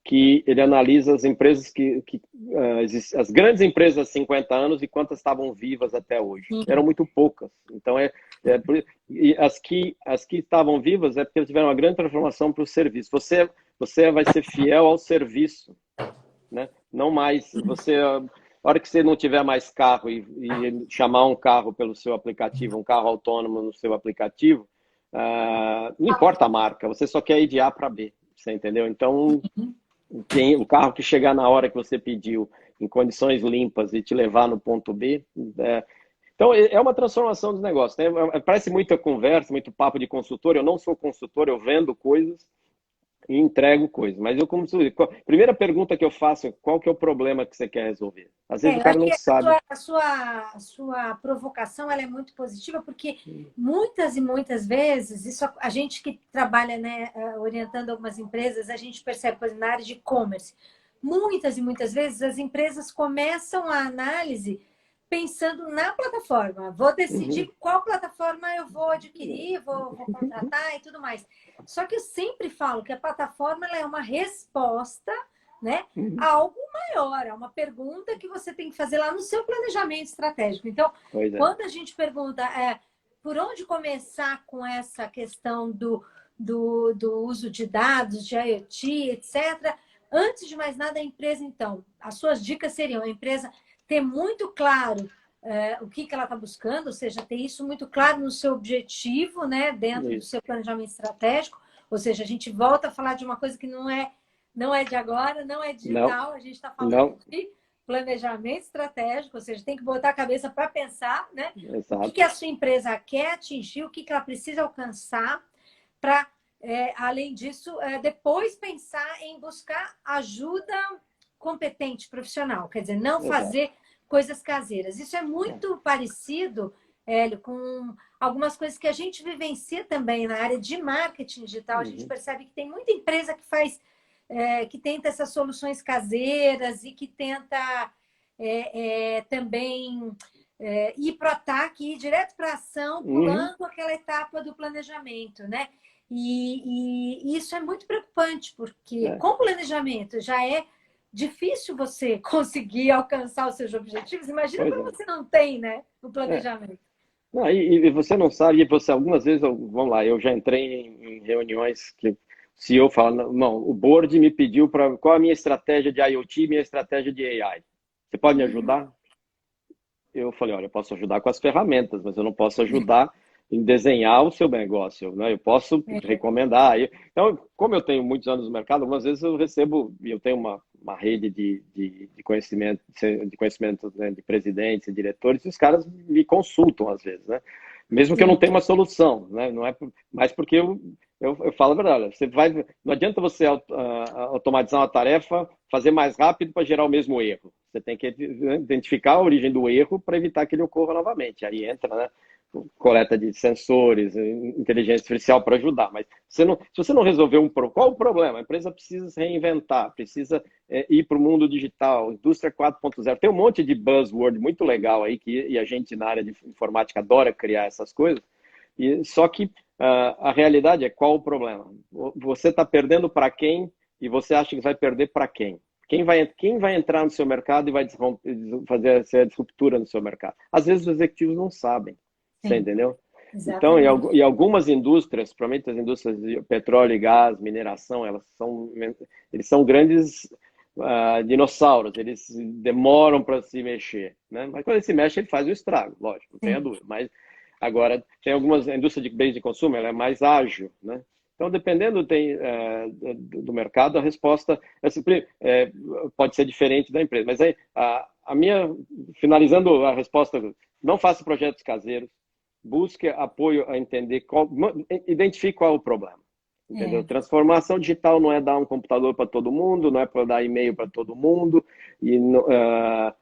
B: que ele analisa as empresas as grandes empresas há 50 anos e quantas estavam vivas até hoje. Eram muito poucas. Então, e as que estavam vivas é porque eles tiveram uma grande transformação para o serviço. Você vai ser fiel ao serviço, né? Não mais. A hora que você não tiver mais carro e chamar um carro pelo seu aplicativo, um carro autônomo no seu aplicativo, não importa a marca, você só quer ir de A para B. Você entendeu? Então, o carro que chegar na hora que você pediu, em condições limpas e te levar no ponto B. Então, é uma transformação dos negócios. Né? Parece muita conversa, muito papo de consultor. Eu não sou consultor, eu vendo coisas e entrego coisas. Mas primeira pergunta que eu faço é qual que é o problema que você quer resolver? Às vezes o cara não sabe.
A: A sua provocação ela é muito positiva, porque muitas e muitas vezes, isso a gente que trabalha, né, orientando algumas empresas, a gente percebe, por exemplo, na área de e-commerce, muitas e muitas vezes as empresas começam a análise pensando na plataforma. Vou decidir qual plataforma eu vou adquirir, vou contratar e tudo mais. Só que eu sempre falo que a plataforma ela é uma resposta, né, a algo maior, a uma pergunta que você tem que fazer lá no seu planejamento estratégico. Então, quando a gente pergunta por onde começar com essa questão do uso de dados, de IoT, etc., antes de mais nada, a empresa, então, as suas dicas seriam a empresa ter muito claro o que ela está buscando, ou seja, ter isso muito claro no seu objetivo, né, dentro do seu planejamento estratégico. Ou seja, a gente volta a falar de uma coisa que não é de agora, não é digital, a gente está falando de planejamento estratégico, ou seja, tem que botar a cabeça para pensar, né, o que a sua empresa quer atingir, o que ela precisa alcançar, para, além disso, depois pensar em buscar ajuda competente, profissional. Quer dizer, não fazer coisas caseiras. Isso é muito parecido, Hélio, com algumas coisas que a gente vivencia também na área de marketing digital. A gente percebe que tem muita empresa que faz, que tenta essas soluções caseiras e que tenta também ir para o ataque, ir direto para a ação, pulando aquela etapa do planejamento, né? E isso é muito preocupante, porque com o planejamento já é difícil você conseguir alcançar os seus objetivos. Imagina quando você não tem, né, o planejamento.
B: Não, e você não sabe, você algumas vezes, vamos lá, eu já entrei em reuniões que o CEO fala, não, o board me pediu qual a minha estratégia de IoT e minha estratégia de AI. Você pode me ajudar? Eu falei, olha, eu posso ajudar com as ferramentas, mas eu não posso ajudar em desenhar o seu negócio, né? Eu posso recomendar. Então, como eu tenho muitos anos no mercado, algumas vezes eu tenho uma rede de conhecimento, né, de presidentes e diretores, e os caras me consultam às vezes, né? Mesmo que eu não tenha uma solução, né? Não é mais porque eu falo a verdade. Não adianta você automatizar uma tarefa, fazer mais rápido para gerar o mesmo erro. Você tem que identificar a origem do erro para evitar que ele ocorra novamente. Aí entra, né, coleta de sensores, inteligência artificial para ajudar. Mas se você não resolver qual o problema? A empresa precisa se reinventar, precisa ir para o mundo digital, indústria 4.0. Tem um monte de buzzword muito legal aí e a gente na área de informática adora criar essas coisas. Só que a realidade é qual o problema? Você está perdendo para quem e você acha que vai perder para quem? Quem vai entrar no seu mercado e vai fazer essa disruptura no seu mercado? Às vezes os executivos não sabem. Você entendeu? Exatamente. Então, em algumas indústrias, principalmente as indústrias de petróleo e gás, mineração, eles são grandes dinossauros, eles demoram para se mexer, né? Mas quando ele se mexe, ele faz o estrago, lógico, não tenha dúvida. Mas agora, tem a indústria de bens de consumo, ela é mais ágil, né? Então, dependendo do mercado, a resposta pode ser diferente da empresa. Mas aí, finalizando a resposta, não faça projetos caseiros, busque apoio a entender, identifique qual é o problema. Entendeu? Transformação digital não é dar um computador para todo mundo, não é para dar e-mail para todo mundo, e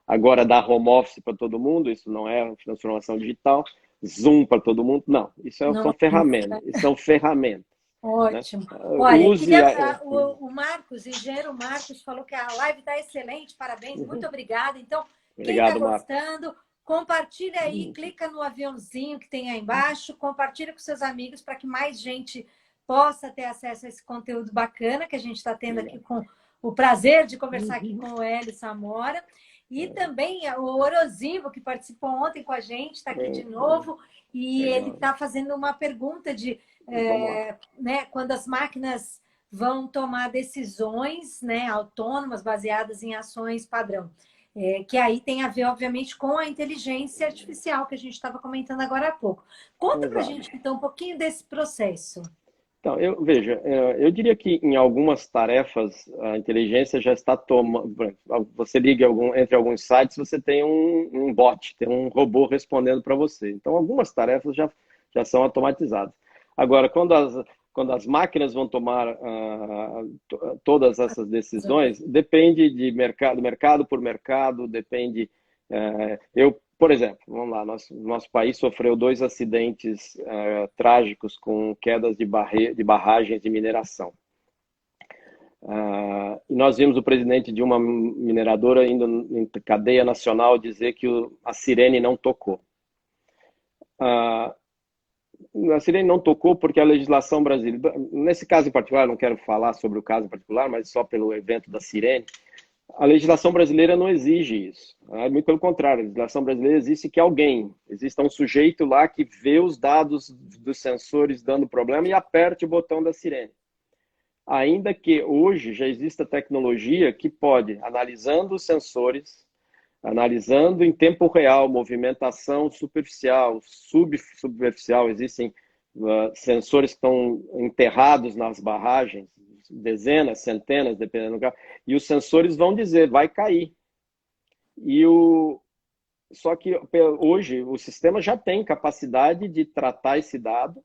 B: agora dar home office para todo mundo, isso não é transformação digital. Zoom para todo mundo, não. São ferramentas. São ferramentas.
A: Ótimo.
B: Né?
A: Olha, o Marcos, engenheiro Marcos, falou que a live está excelente, parabéns, muito obrigada. Então, quem está gostando, compartilha aí, clica no aviãozinho que tem aí embaixo, compartilha com seus amigos para que mais gente possa ter acesso a esse conteúdo bacana que a gente está tendo aqui, com o prazer de conversar aqui com o Hélio Samora. E também o Orosivo, que participou ontem com a gente, está aqui de novo, e ele está fazendo uma pergunta de né, quando as máquinas vão tomar decisões, né, autônomas, baseadas em ações padrão. Que aí tem a ver, obviamente, com a inteligência artificial que a gente estava comentando agora há pouco. Conta para a gente, então, um pouquinho desse processo.
B: Então, eu diria que em algumas tarefas a inteligência já está tomando. Você liga entre alguns sites, você tem um bot, tem um robô respondendo para você. Então, algumas tarefas já são automatizadas. Agora, quando as máquinas vão tomar todas essas decisões, depende de mercado por mercado, depende. Por exemplo, vamos lá, nosso país sofreu 2 acidentes trágicos com quedas de barragens de mineração. E nós vimos o presidente de uma mineradora indo em cadeia nacional dizer que a sirene não tocou. A sirene não tocou porque a legislação brasileira, nesse caso em particular, não quero falar sobre o caso em particular, mas só pelo evento da sirene, a legislação brasileira não exige isso. Muito pelo contrário, a legislação brasileira exige que exista um sujeito lá que vê os dados dos sensores dando problema e aperte o botão da sirene. Ainda que hoje já exista tecnologia que pode, analisando os sensores, analisando em tempo real movimentação superficial, subsuperficial, existem sensores que estão enterrados nas barragens, dezenas, centenas, dependendo do lugar, e os sensores vão dizer, vai cair. Só que hoje o sistema já tem capacidade de tratar esse dado,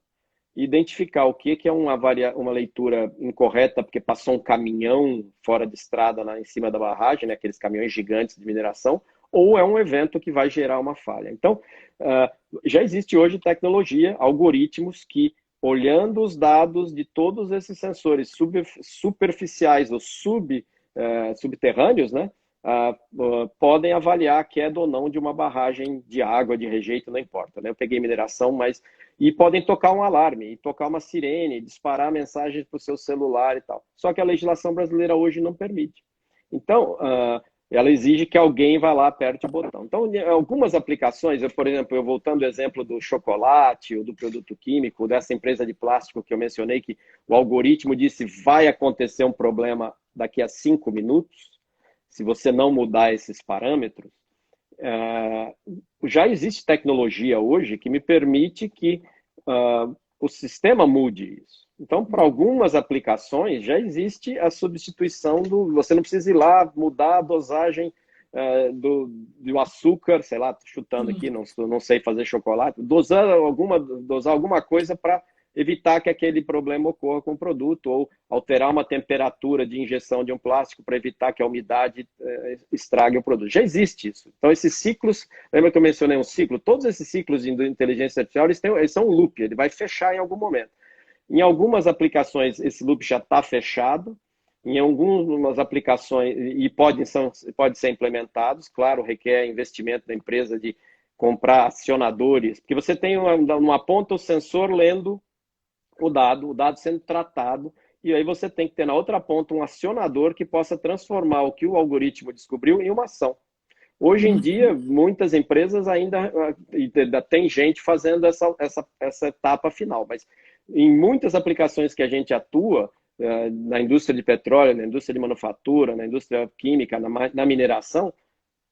B: identificar o que é uma leitura incorreta, porque passou um caminhão fora de estrada em cima da barragem, né, aqueles caminhões gigantes de mineração, ou é um evento que vai gerar uma falha. Então, já existe hoje tecnologia, algoritmos que, olhando os dados de todos esses sensores superficiais ou subterrâneos, né, podem avaliar a queda ou não de uma barragem de água, de rejeito, não importa. Né? Eu peguei mineração, e podem tocar um alarme, e tocar uma sirene, disparar mensagens para o seu celular e tal. Só que a legislação brasileira hoje não permite. Então, ela exige que alguém vá lá, aperte o botão. Então, algumas aplicações, por exemplo, voltando ao exemplo do chocolate ou do produto químico, dessa empresa de plástico que eu mencionei, que o algoritmo disse vai acontecer um problema daqui a 5 minutos, se você não mudar esses parâmetros, já existe tecnologia hoje que me permite que o sistema mude isso. Então, para algumas aplicações, já existe a substituição você não precisa ir lá mudar a dosagem do açúcar, sei lá, chutando aqui, não sei fazer chocolate, dosar alguma coisa para evitar que aquele problema ocorra com o produto, ou alterar uma temperatura de injeção de um plástico para evitar que a umidade estrague o produto. Já existe isso. Então, esses ciclos, lembra que eu mencionei um ciclo? Todos esses ciclos de inteligência artificial, eles são um loop, ele vai fechar em algum momento. Em algumas aplicações, esse loop já está fechado, em algumas aplicações, e pode ser implementados, claro, requer investimento da empresa de comprar acionadores, porque você tem numa ponta o sensor lendo o dado sendo tratado, e aí você tem que ter na outra ponta um acionador que possa transformar o que o algoritmo descobriu em uma ação. Hoje em dia, muitas empresas ainda tem gente fazendo essa etapa final, mas em muitas aplicações que a gente atua, na indústria de petróleo, na indústria de manufatura, na indústria química, na mineração,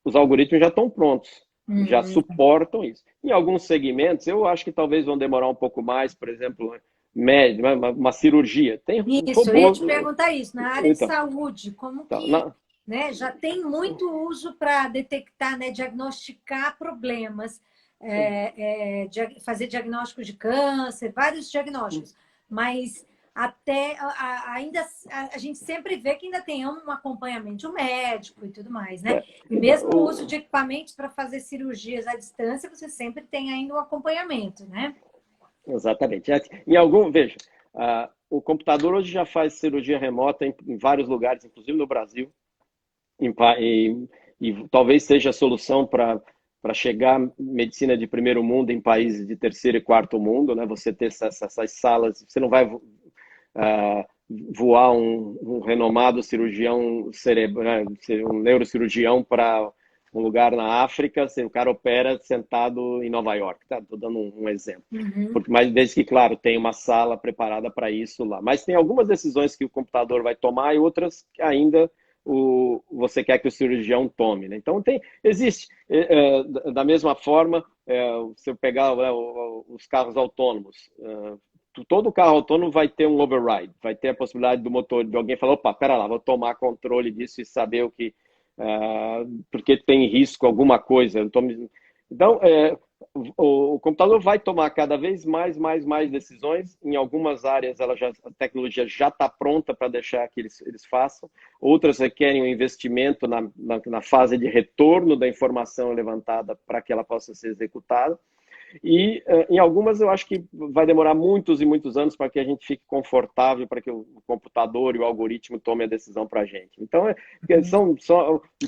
B: os algoritmos já estão prontos, já suportam isso. Em alguns segmentos, eu acho que talvez vão demorar um pouco mais, por exemplo, uma cirurgia.
A: Isso, eu ia te perguntar isso. Na área de saúde, como que né, já tem muito uso para detectar, né, diagnosticar problemas, fazer diagnóstico de câncer, vários diagnósticos. Mas ainda a gente sempre vê que ainda tem um acompanhamento médico e tudo mais, né? E mesmo o uso de equipamentos para fazer cirurgias à distância, você sempre tem ainda um acompanhamento, né?
B: Exatamente. Veja, o computador hoje já faz cirurgia remota em vários lugares, inclusive no Brasil, e talvez seja a solução para chegar medicina de primeiro mundo em países de terceiro e quarto mundo, né? Você ter essas salas, você não vai voar um renomado cirurgião um neurocirurgião para um lugar na África, o cara opera sentado em Nova York. Estou dando um exemplo. Mas desde que, claro, tem uma sala preparada para isso lá. Mas tem algumas decisões que o computador vai tomar e outras que ainda você quer que o cirurgião tome. Né? Então, existe. Da mesma forma, se eu pegar os carros autônomos, todo carro autônomo vai ter um override, vai ter a possibilidade de alguém falar, opa, pera lá, vou tomar controle disso e saber o que... porque tem risco alguma coisa. Então, o computador vai tomar cada vez mais decisões. Em algumas áreas, a tecnologia já está pronta para deixar que eles façam. Outras requerem um investimento na fase de retorno da informação levantada para que ela possa ser executada. E em algumas eu acho que vai demorar muitos e muitos anos para que a gente fique confortável, para que o computador e o algoritmo tome a decisão para a gente. Então,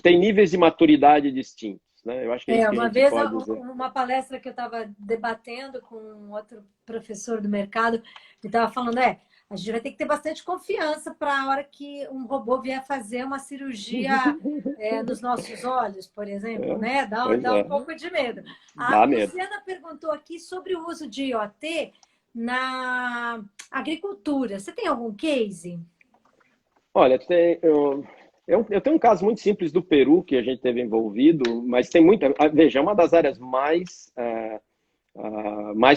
B: tem níveis de maturidade distintos, né? Eu acho que é isso que a
A: Uma
B: gente
A: vez,
B: pode dizer.
A: uma palestra que eu estava debatendo com um outro professor do mercado, ele estava falando, a gente vai ter que ter bastante confiança para a hora que um robô vier fazer uma cirurgia nos nossos olhos, por exemplo,
B: É,
A: né?
B: pois
A: Dá um
B: é,
A: pouco de medo. A
B: dá medo.
A: Luciana perguntou aqui sobre o uso de IoT na agricultura. Você tem algum case?
B: Olha, eu tenho um caso muito simples do Peru que a gente teve envolvido, mas tem muita. Veja, uma das áreas mais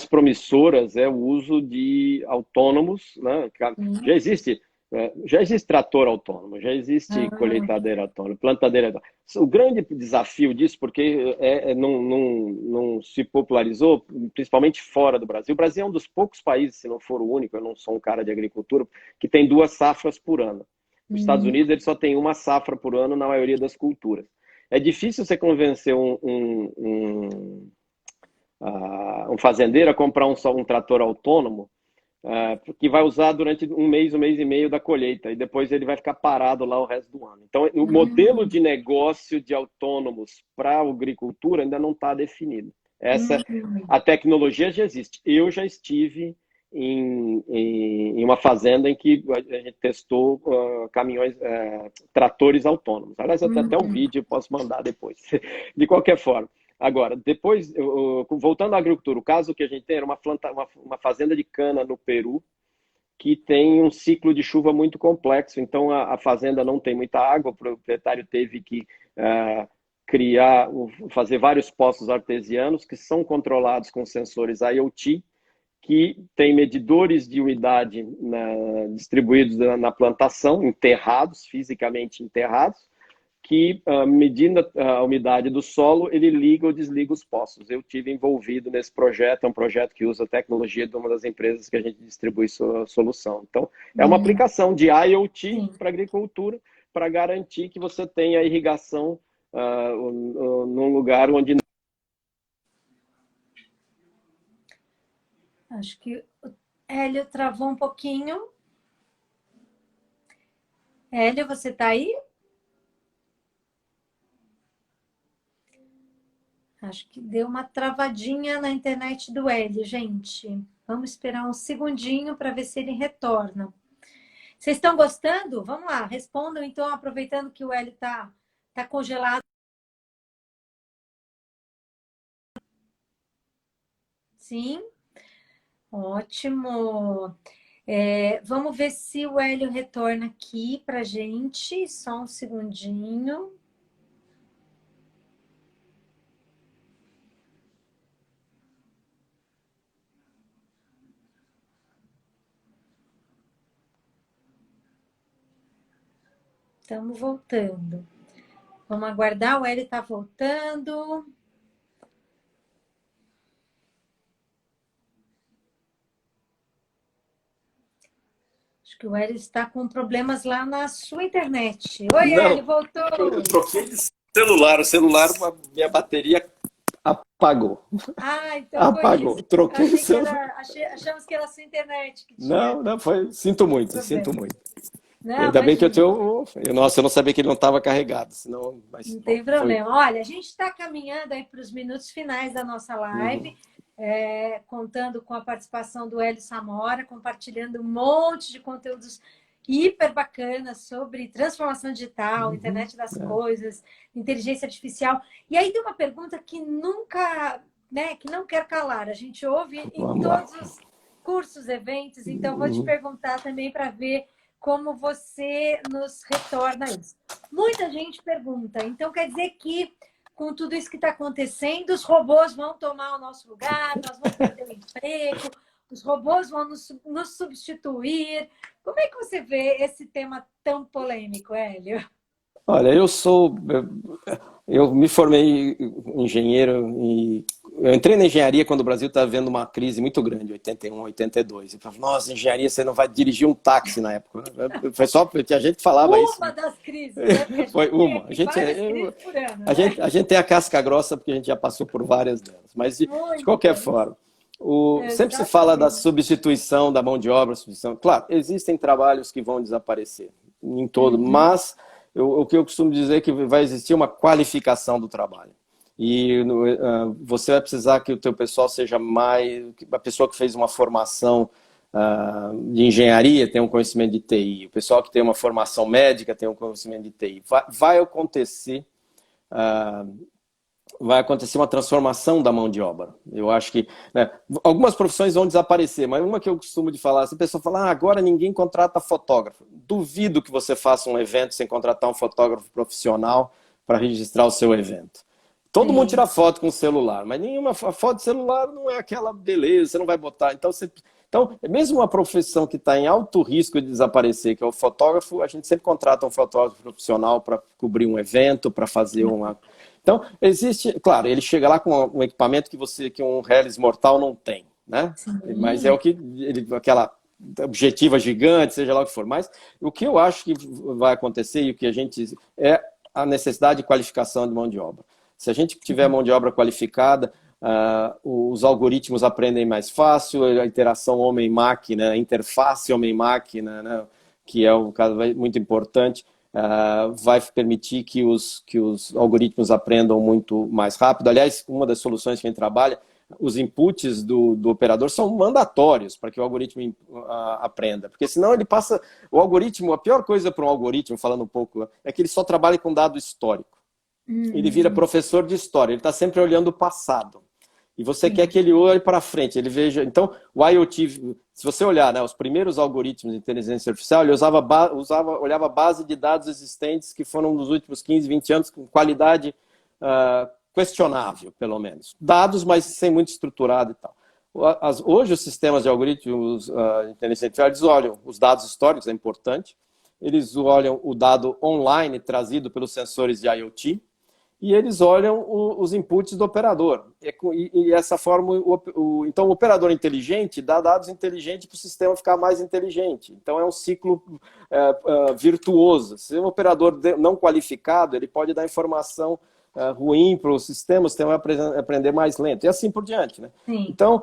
B: promissoras é o uso de autônomos, né? Já
A: Uhum.
B: existe, já existe trator autônomo, já existe
A: Ah,
B: colheitadeira autônoma, plantadeira autônoma. O grande desafio disso, porque não se popularizou, principalmente fora do Brasil. O Brasil é um dos poucos países, se não for o único, eu não sou um cara de agricultura, que tem 2 safras por ano. Os Estados
A: uhum.
B: Unidos ele só tem 1 safra por ano na maioria das culturas. É difícil você convencer um fazendeiro a comprar um trator autônomo que vai usar durante um mês e meio da colheita, e depois ele vai ficar parado lá o resto do ano. Então, o modelo de negócio de autônomos para a agricultura ainda não está definido.
A: Uhum.
B: A tecnologia já existe. Eu já estive em uma fazenda em que a gente testou caminhões, tratores autônomos. Aliás, até um
A: Uhum.
B: vídeo eu posso mandar depois. De qualquer forma. Agora, depois, voltando à agricultura, o caso que a gente tem era uma fazenda de cana no Peru, que tem um ciclo de chuva muito complexo. Então, a fazenda não tem muita água, o proprietário teve que fazer vários poços artesianos que são controlados com sensores IoT, que tem medidores de umidade distribuídos na plantação, enterrados, fisicamente enterrados, que, medindo a umidade do solo, ele liga ou desliga os poços. Eu tive envolvido nesse projeto, é um projeto que usa a tecnologia de uma das empresas que a gente distribui sua solução. Então, é uma
A: Uhum.
B: aplicação de IoT
A: Sim.
B: para agricultura, para garantir que você tenha a irrigação num lugar onde...
A: Acho que o Hélio travou um pouquinho. Hélio, você está aí? Acho que deu uma travadinha na internet do Hélio, gente. Vamos esperar um segundinho para ver se ele retorna. Vocês estão gostando? Vamos lá, respondam então, aproveitando que o Hélio tá congelado. Sim, ótimo. Vamos ver se o Hélio retorna aqui para gente. Só um segundinho. Estamos voltando. Vamos aguardar, o Hélio está voltando. Acho que o Hélio está com problemas lá na sua internet. Oi,
B: Não,
A: Hélio, voltou!
B: eu troquei de celular. O celular, minha bateria apagou.
A: Ah, então foi
B: Apagou.
A: isso.
B: Troquei o celular.
A: Achamos que era a sua internet que tinha
B: Não, não foi. Sinto muito, sinto
A: problema.
B: muito.
A: Não,
B: Ainda bem que eu
A: imagina.
B: tenho. Nossa, eu não sabia que ele não estava carregado, senão. Mas,
A: Não
B: bom,
A: tem
B: foi.
A: problema. Olha, a gente está caminhando aí para os minutos finais da nossa live,
B: Uhum.
A: contando com a participação do Hélio Samora, compartilhando um monte de conteúdos hiper bacanas sobre transformação digital,
B: Uhum.
A: internet das
B: É.
A: coisas, inteligência artificial. E aí tem uma pergunta que nunca, né, que não quer calar. A gente ouve em
B: Vamos lá.
A: todos os cursos, eventos, então vou te
B: Uhum.
A: perguntar também para ver como você nos retorna isso. Muita gente pergunta, então quer dizer que com tudo isso que está acontecendo, os robôs vão tomar o nosso lugar, nós vamos perder o emprego, os robôs vão nos substituir. Como é que você vê esse tema tão polêmico, Hélio?
B: Olha, eu me formei engenheiro e eu entrei na engenharia quando o Brasil estava vendo uma crise muito grande, 81, 82. Eu falava, nossa, engenharia, você não vai dirigir um táxi na época. Foi só porque a gente falava isso.
A: Uma das crises, né? Porque a gente
B: Foi
A: tem
B: uma.
A: aqui várias crises por ano, né?
B: A gente tem a casca grossa porque a gente já passou por várias delas. Mas, de qualquer
A: Muitas.
B: forma, sempre se fala da
A: Exatamente.
B: substituição da mão de obra, substituição. Claro, existem trabalhos que vão desaparecer em todo, mas o que eu costumo dizer é que vai existir uma qualificação do trabalho. E você vai precisar que o teu pessoal seja mais... A pessoa que fez uma formação de engenharia tem um conhecimento de TI. O pessoal que tem uma formação médica tem um conhecimento de TI. Vai acontecer uma transformação da mão de obra. Eu acho que, né, algumas profissões vão desaparecer, mas uma que eu costumo de falar, se a pessoa fala, agora ninguém contrata fotógrafo. Duvido que você faça um evento sem contratar um fotógrafo profissional para registrar o seu evento. Todo mundo tira foto com o celular, mas nenhuma foto de celular não é aquela beleza, você não vai botar. Então, mesmo uma profissão que está em alto risco de desaparecer, que é o fotógrafo, a gente sempre contrata um fotógrafo profissional para cobrir um evento, para fazer uma... Então, existe... Claro, ele chega lá com um equipamento que um Hellis mortal não tem, né?
A: Sim.
B: Mas é o que... aquela objetiva gigante, seja lá o que for. Mas o que eu acho que vai acontecer e o que a gente... é a necessidade de qualificação de mão de obra. Se a gente tiver mão de obra qualificada, os algoritmos aprendem mais fácil, a interação homem-máquina, a interface homem-máquina, né, que é um caso muito importante, vai permitir que os algoritmos aprendam muito mais rápido. Aliás, uma das soluções que a gente trabalha, os inputs do operador são mandatórios para que o algoritmo aprenda. Porque senão ele passa... O algoritmo, a pior coisa para um algoritmo, falando um pouco, é que ele só trabalha com dado histórico. Ele vira professor de história, ele está sempre olhando o passado. E você quer que ele olhe para frente, ele veja... Então, o IoT, se você olhar, né, os primeiros algoritmos de inteligência artificial, ele olhava a base de dados existentes que foram nos últimos 15, 20 anos com qualidade questionável, pelo menos. Dados, mas sem muito estruturado e tal. Hoje, os sistemas de algoritmos de inteligência artificial, eles olham os dados históricos, é importante, eles olham o dado online trazido pelos sensores de IoT, e eles olham os inputs do operador. E dessa forma, então o operador inteligente dá dados inteligentes para o sistema ficar mais inteligente. Então é um ciclo virtuoso. Se um operador não qualificado, ele pode dar informação ruim para o sistema vai aprender mais lento. E assim por diante, né? Então,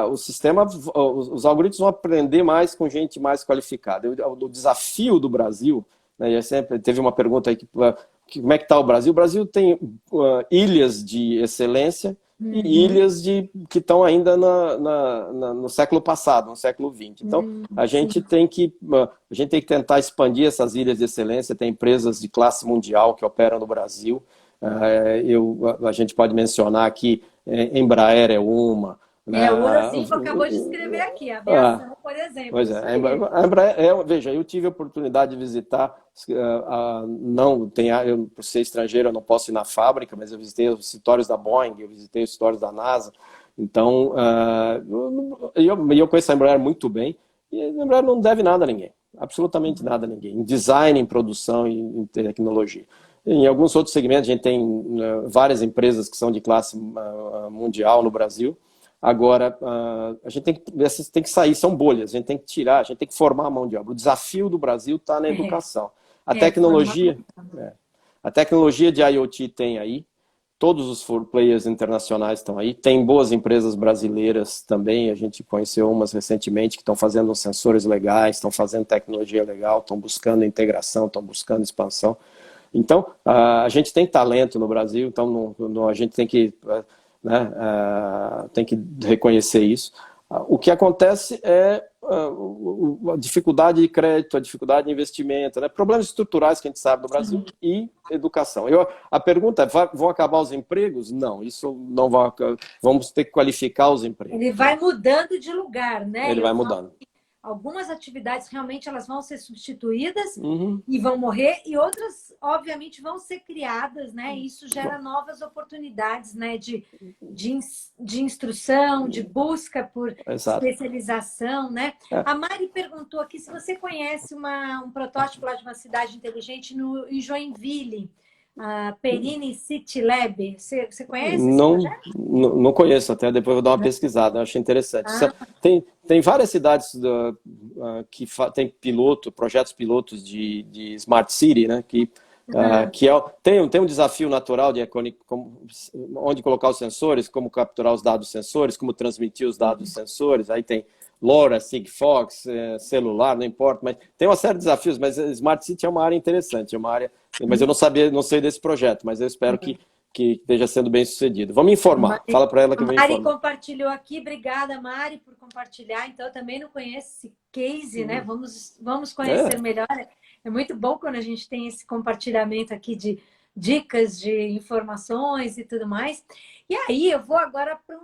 B: os algoritmos vão aprender mais com gente mais qualificada. O desafio do Brasil, né, sempre teve uma pergunta aí como é que está o Brasil? O Brasil tem ilhas de excelência e ilhas que estão ainda no século passado, no século XX. Então, a gente tem que tentar expandir essas ilhas de excelência. Tem empresas de classe mundial que operam no Brasil. A gente pode mencionar aqui, Embraer é uma.
A: O Orocico acabou de escrever aqui, a aviação, por exemplo.
B: Pois é, a Embraer, veja, eu tive a oportunidade de visitar, eu, por ser estrangeiro, eu não posso ir na fábrica, mas eu visitei os escritórios da Boeing, eu visitei os escritórios da NASA, então, eu conheço a Embraer muito bem, e a Embraer não deve nada a ninguém, absolutamente nada a ninguém, em design, em produção e em tecnologia. Em alguns outros segmentos, a gente tem várias empresas que são de classe mundial no Brasil. Agora, essas tem que sair, são bolhas, a gente tem que tirar, a gente tem que formar a mão de obra. O desafio do Brasil está na educação. A tecnologia de IoT tem aí, todos os players internacionais estão aí, tem boas empresas brasileiras também, a gente conheceu umas recentemente que estão fazendo sensores legais, estão fazendo tecnologia legal, estão buscando integração, estão buscando expansão. Então, a gente tem talento no Brasil, então a gente tem que... tem que reconhecer isso. O que acontece é a dificuldade de crédito, a dificuldade de investimento, né? Problemas estruturais que a gente sabe do Brasil e educação. A pergunta é, vão acabar os empregos? Não, isso não vai. Vamos ter que qualificar os empregos.
A: Ele vai mudando de lugar, né?
B: Ele vai mudando.
A: algumas atividades realmente elas vão ser substituídas
B: Uhum.
A: e vão morrer, e outras, obviamente, vão ser criadas, né? E isso gera novas oportunidades, né? De instrução, de busca por
B: Exato.
A: especialização, né?
B: É.
A: A Mari perguntou aqui se você conhece um protótipo lá de uma cidade inteligente em Joinville, a Perini City Lab. Você conhece esse
B: Não,
A: projeto?
B: não conheço, até depois vou dar uma pesquisada, eu achei interessante.
A: Ah,
B: Tem várias cidades que tem projetos pilotos de Smart City, né?
A: aham,
B: Tem um desafio natural onde colocar os sensores, como capturar os dados sensores, como transmitir os dados sensores. Aí tem LoRa, Sigfox, celular, não importa, mas tem uma série de desafios. Mas Smart City é uma área interessante, é uma área. Mas eu não sei desse projeto, mas eu espero que esteja sendo bem sucedido. Vamos informar. Fala para ela
A: a
B: que eu vou
A: Mari
B: informar.
A: compartilhou aqui. Obrigada, Mari, por compartilhar. Então, eu também não conheço esse case, né? Vamos conhecer
B: É.
A: melhor. É muito bom quando a gente tem esse compartilhamento aqui de dicas, de informações e tudo mais. E aí, eu vou agora para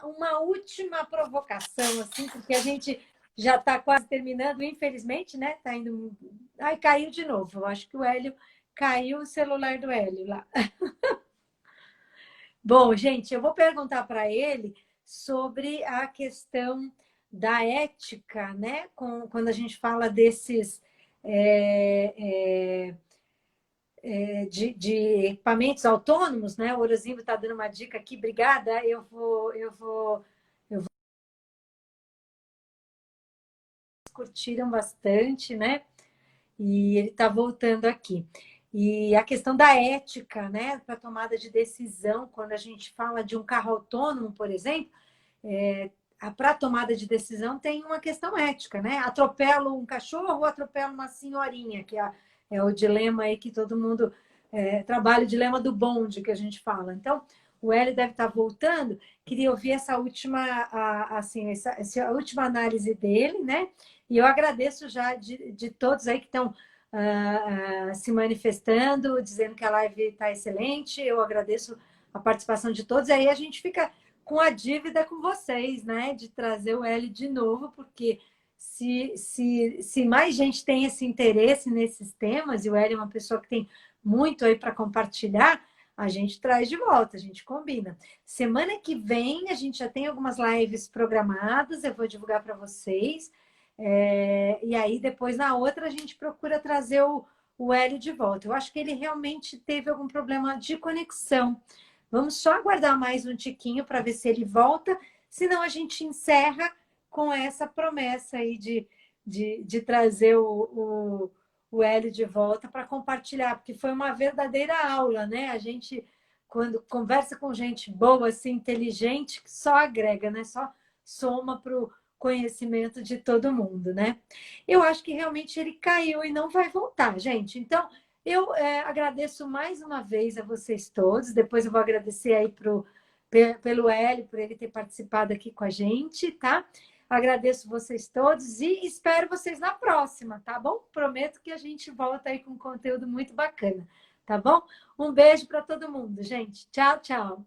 A: uma última provocação, assim, porque a gente já está quase terminando, infelizmente, né? Tá indo. Ai, caiu de novo. Eu acho que o Hélio caiu o celular do Hélio lá. Bom, gente, eu vou perguntar para ele sobre a questão da ética, né? Quando a gente fala desses é, de equipamentos autônomos, né? O Orozinho está dando uma dica aqui, obrigada. Curtiram bastante, né? E ele está voltando aqui. E a questão da ética, né, para tomada de decisão, quando a gente fala de um carro autônomo, por exemplo, para a tomada de decisão tem uma questão ética, né? Atropelo um cachorro ou atropelo uma senhorinha, que é o dilema aí que todo mundo trabalha, o dilema do bonde que a gente fala. Então, o Hélio deve estar voltando. Queria ouvir essa última, essa última análise dele, né? E eu agradeço já de todos aí que estão se manifestando, dizendo que a live está excelente. Eu agradeço a participação de todos. Aí a gente fica com a dívida com vocês, né? De trazer o Hélio de novo, porque se mais gente tem esse interesse nesses temas, e o Hélio é uma pessoa que tem muito aí para compartilhar, a gente traz de volta, a gente combina. Semana que vem a gente já tem algumas lives programadas, eu vou divulgar para vocês. E aí, depois, na outra, a gente procura trazer o Hélio de volta. Eu acho que ele realmente teve algum problema de conexão. Vamos só aguardar mais um tiquinho para ver se ele volta, senão a gente encerra com essa promessa aí de trazer o Hélio de volta para compartilhar, porque foi uma verdadeira aula, né? A gente, quando conversa com gente boa, assim, inteligente, só agrega, né? Só soma para o conhecimento de todo mundo, né? Eu acho que realmente ele caiu e não vai voltar, gente. Então, eu agradeço mais uma vez a vocês todos. Depois eu vou agradecer aí pelo Hélio, por ele ter participado aqui com a gente, tá? Agradeço vocês todos e espero vocês na próxima, tá bom? Prometo que a gente volta aí com conteúdo muito bacana, tá bom? Um beijo para todo mundo, gente. Tchau, tchau.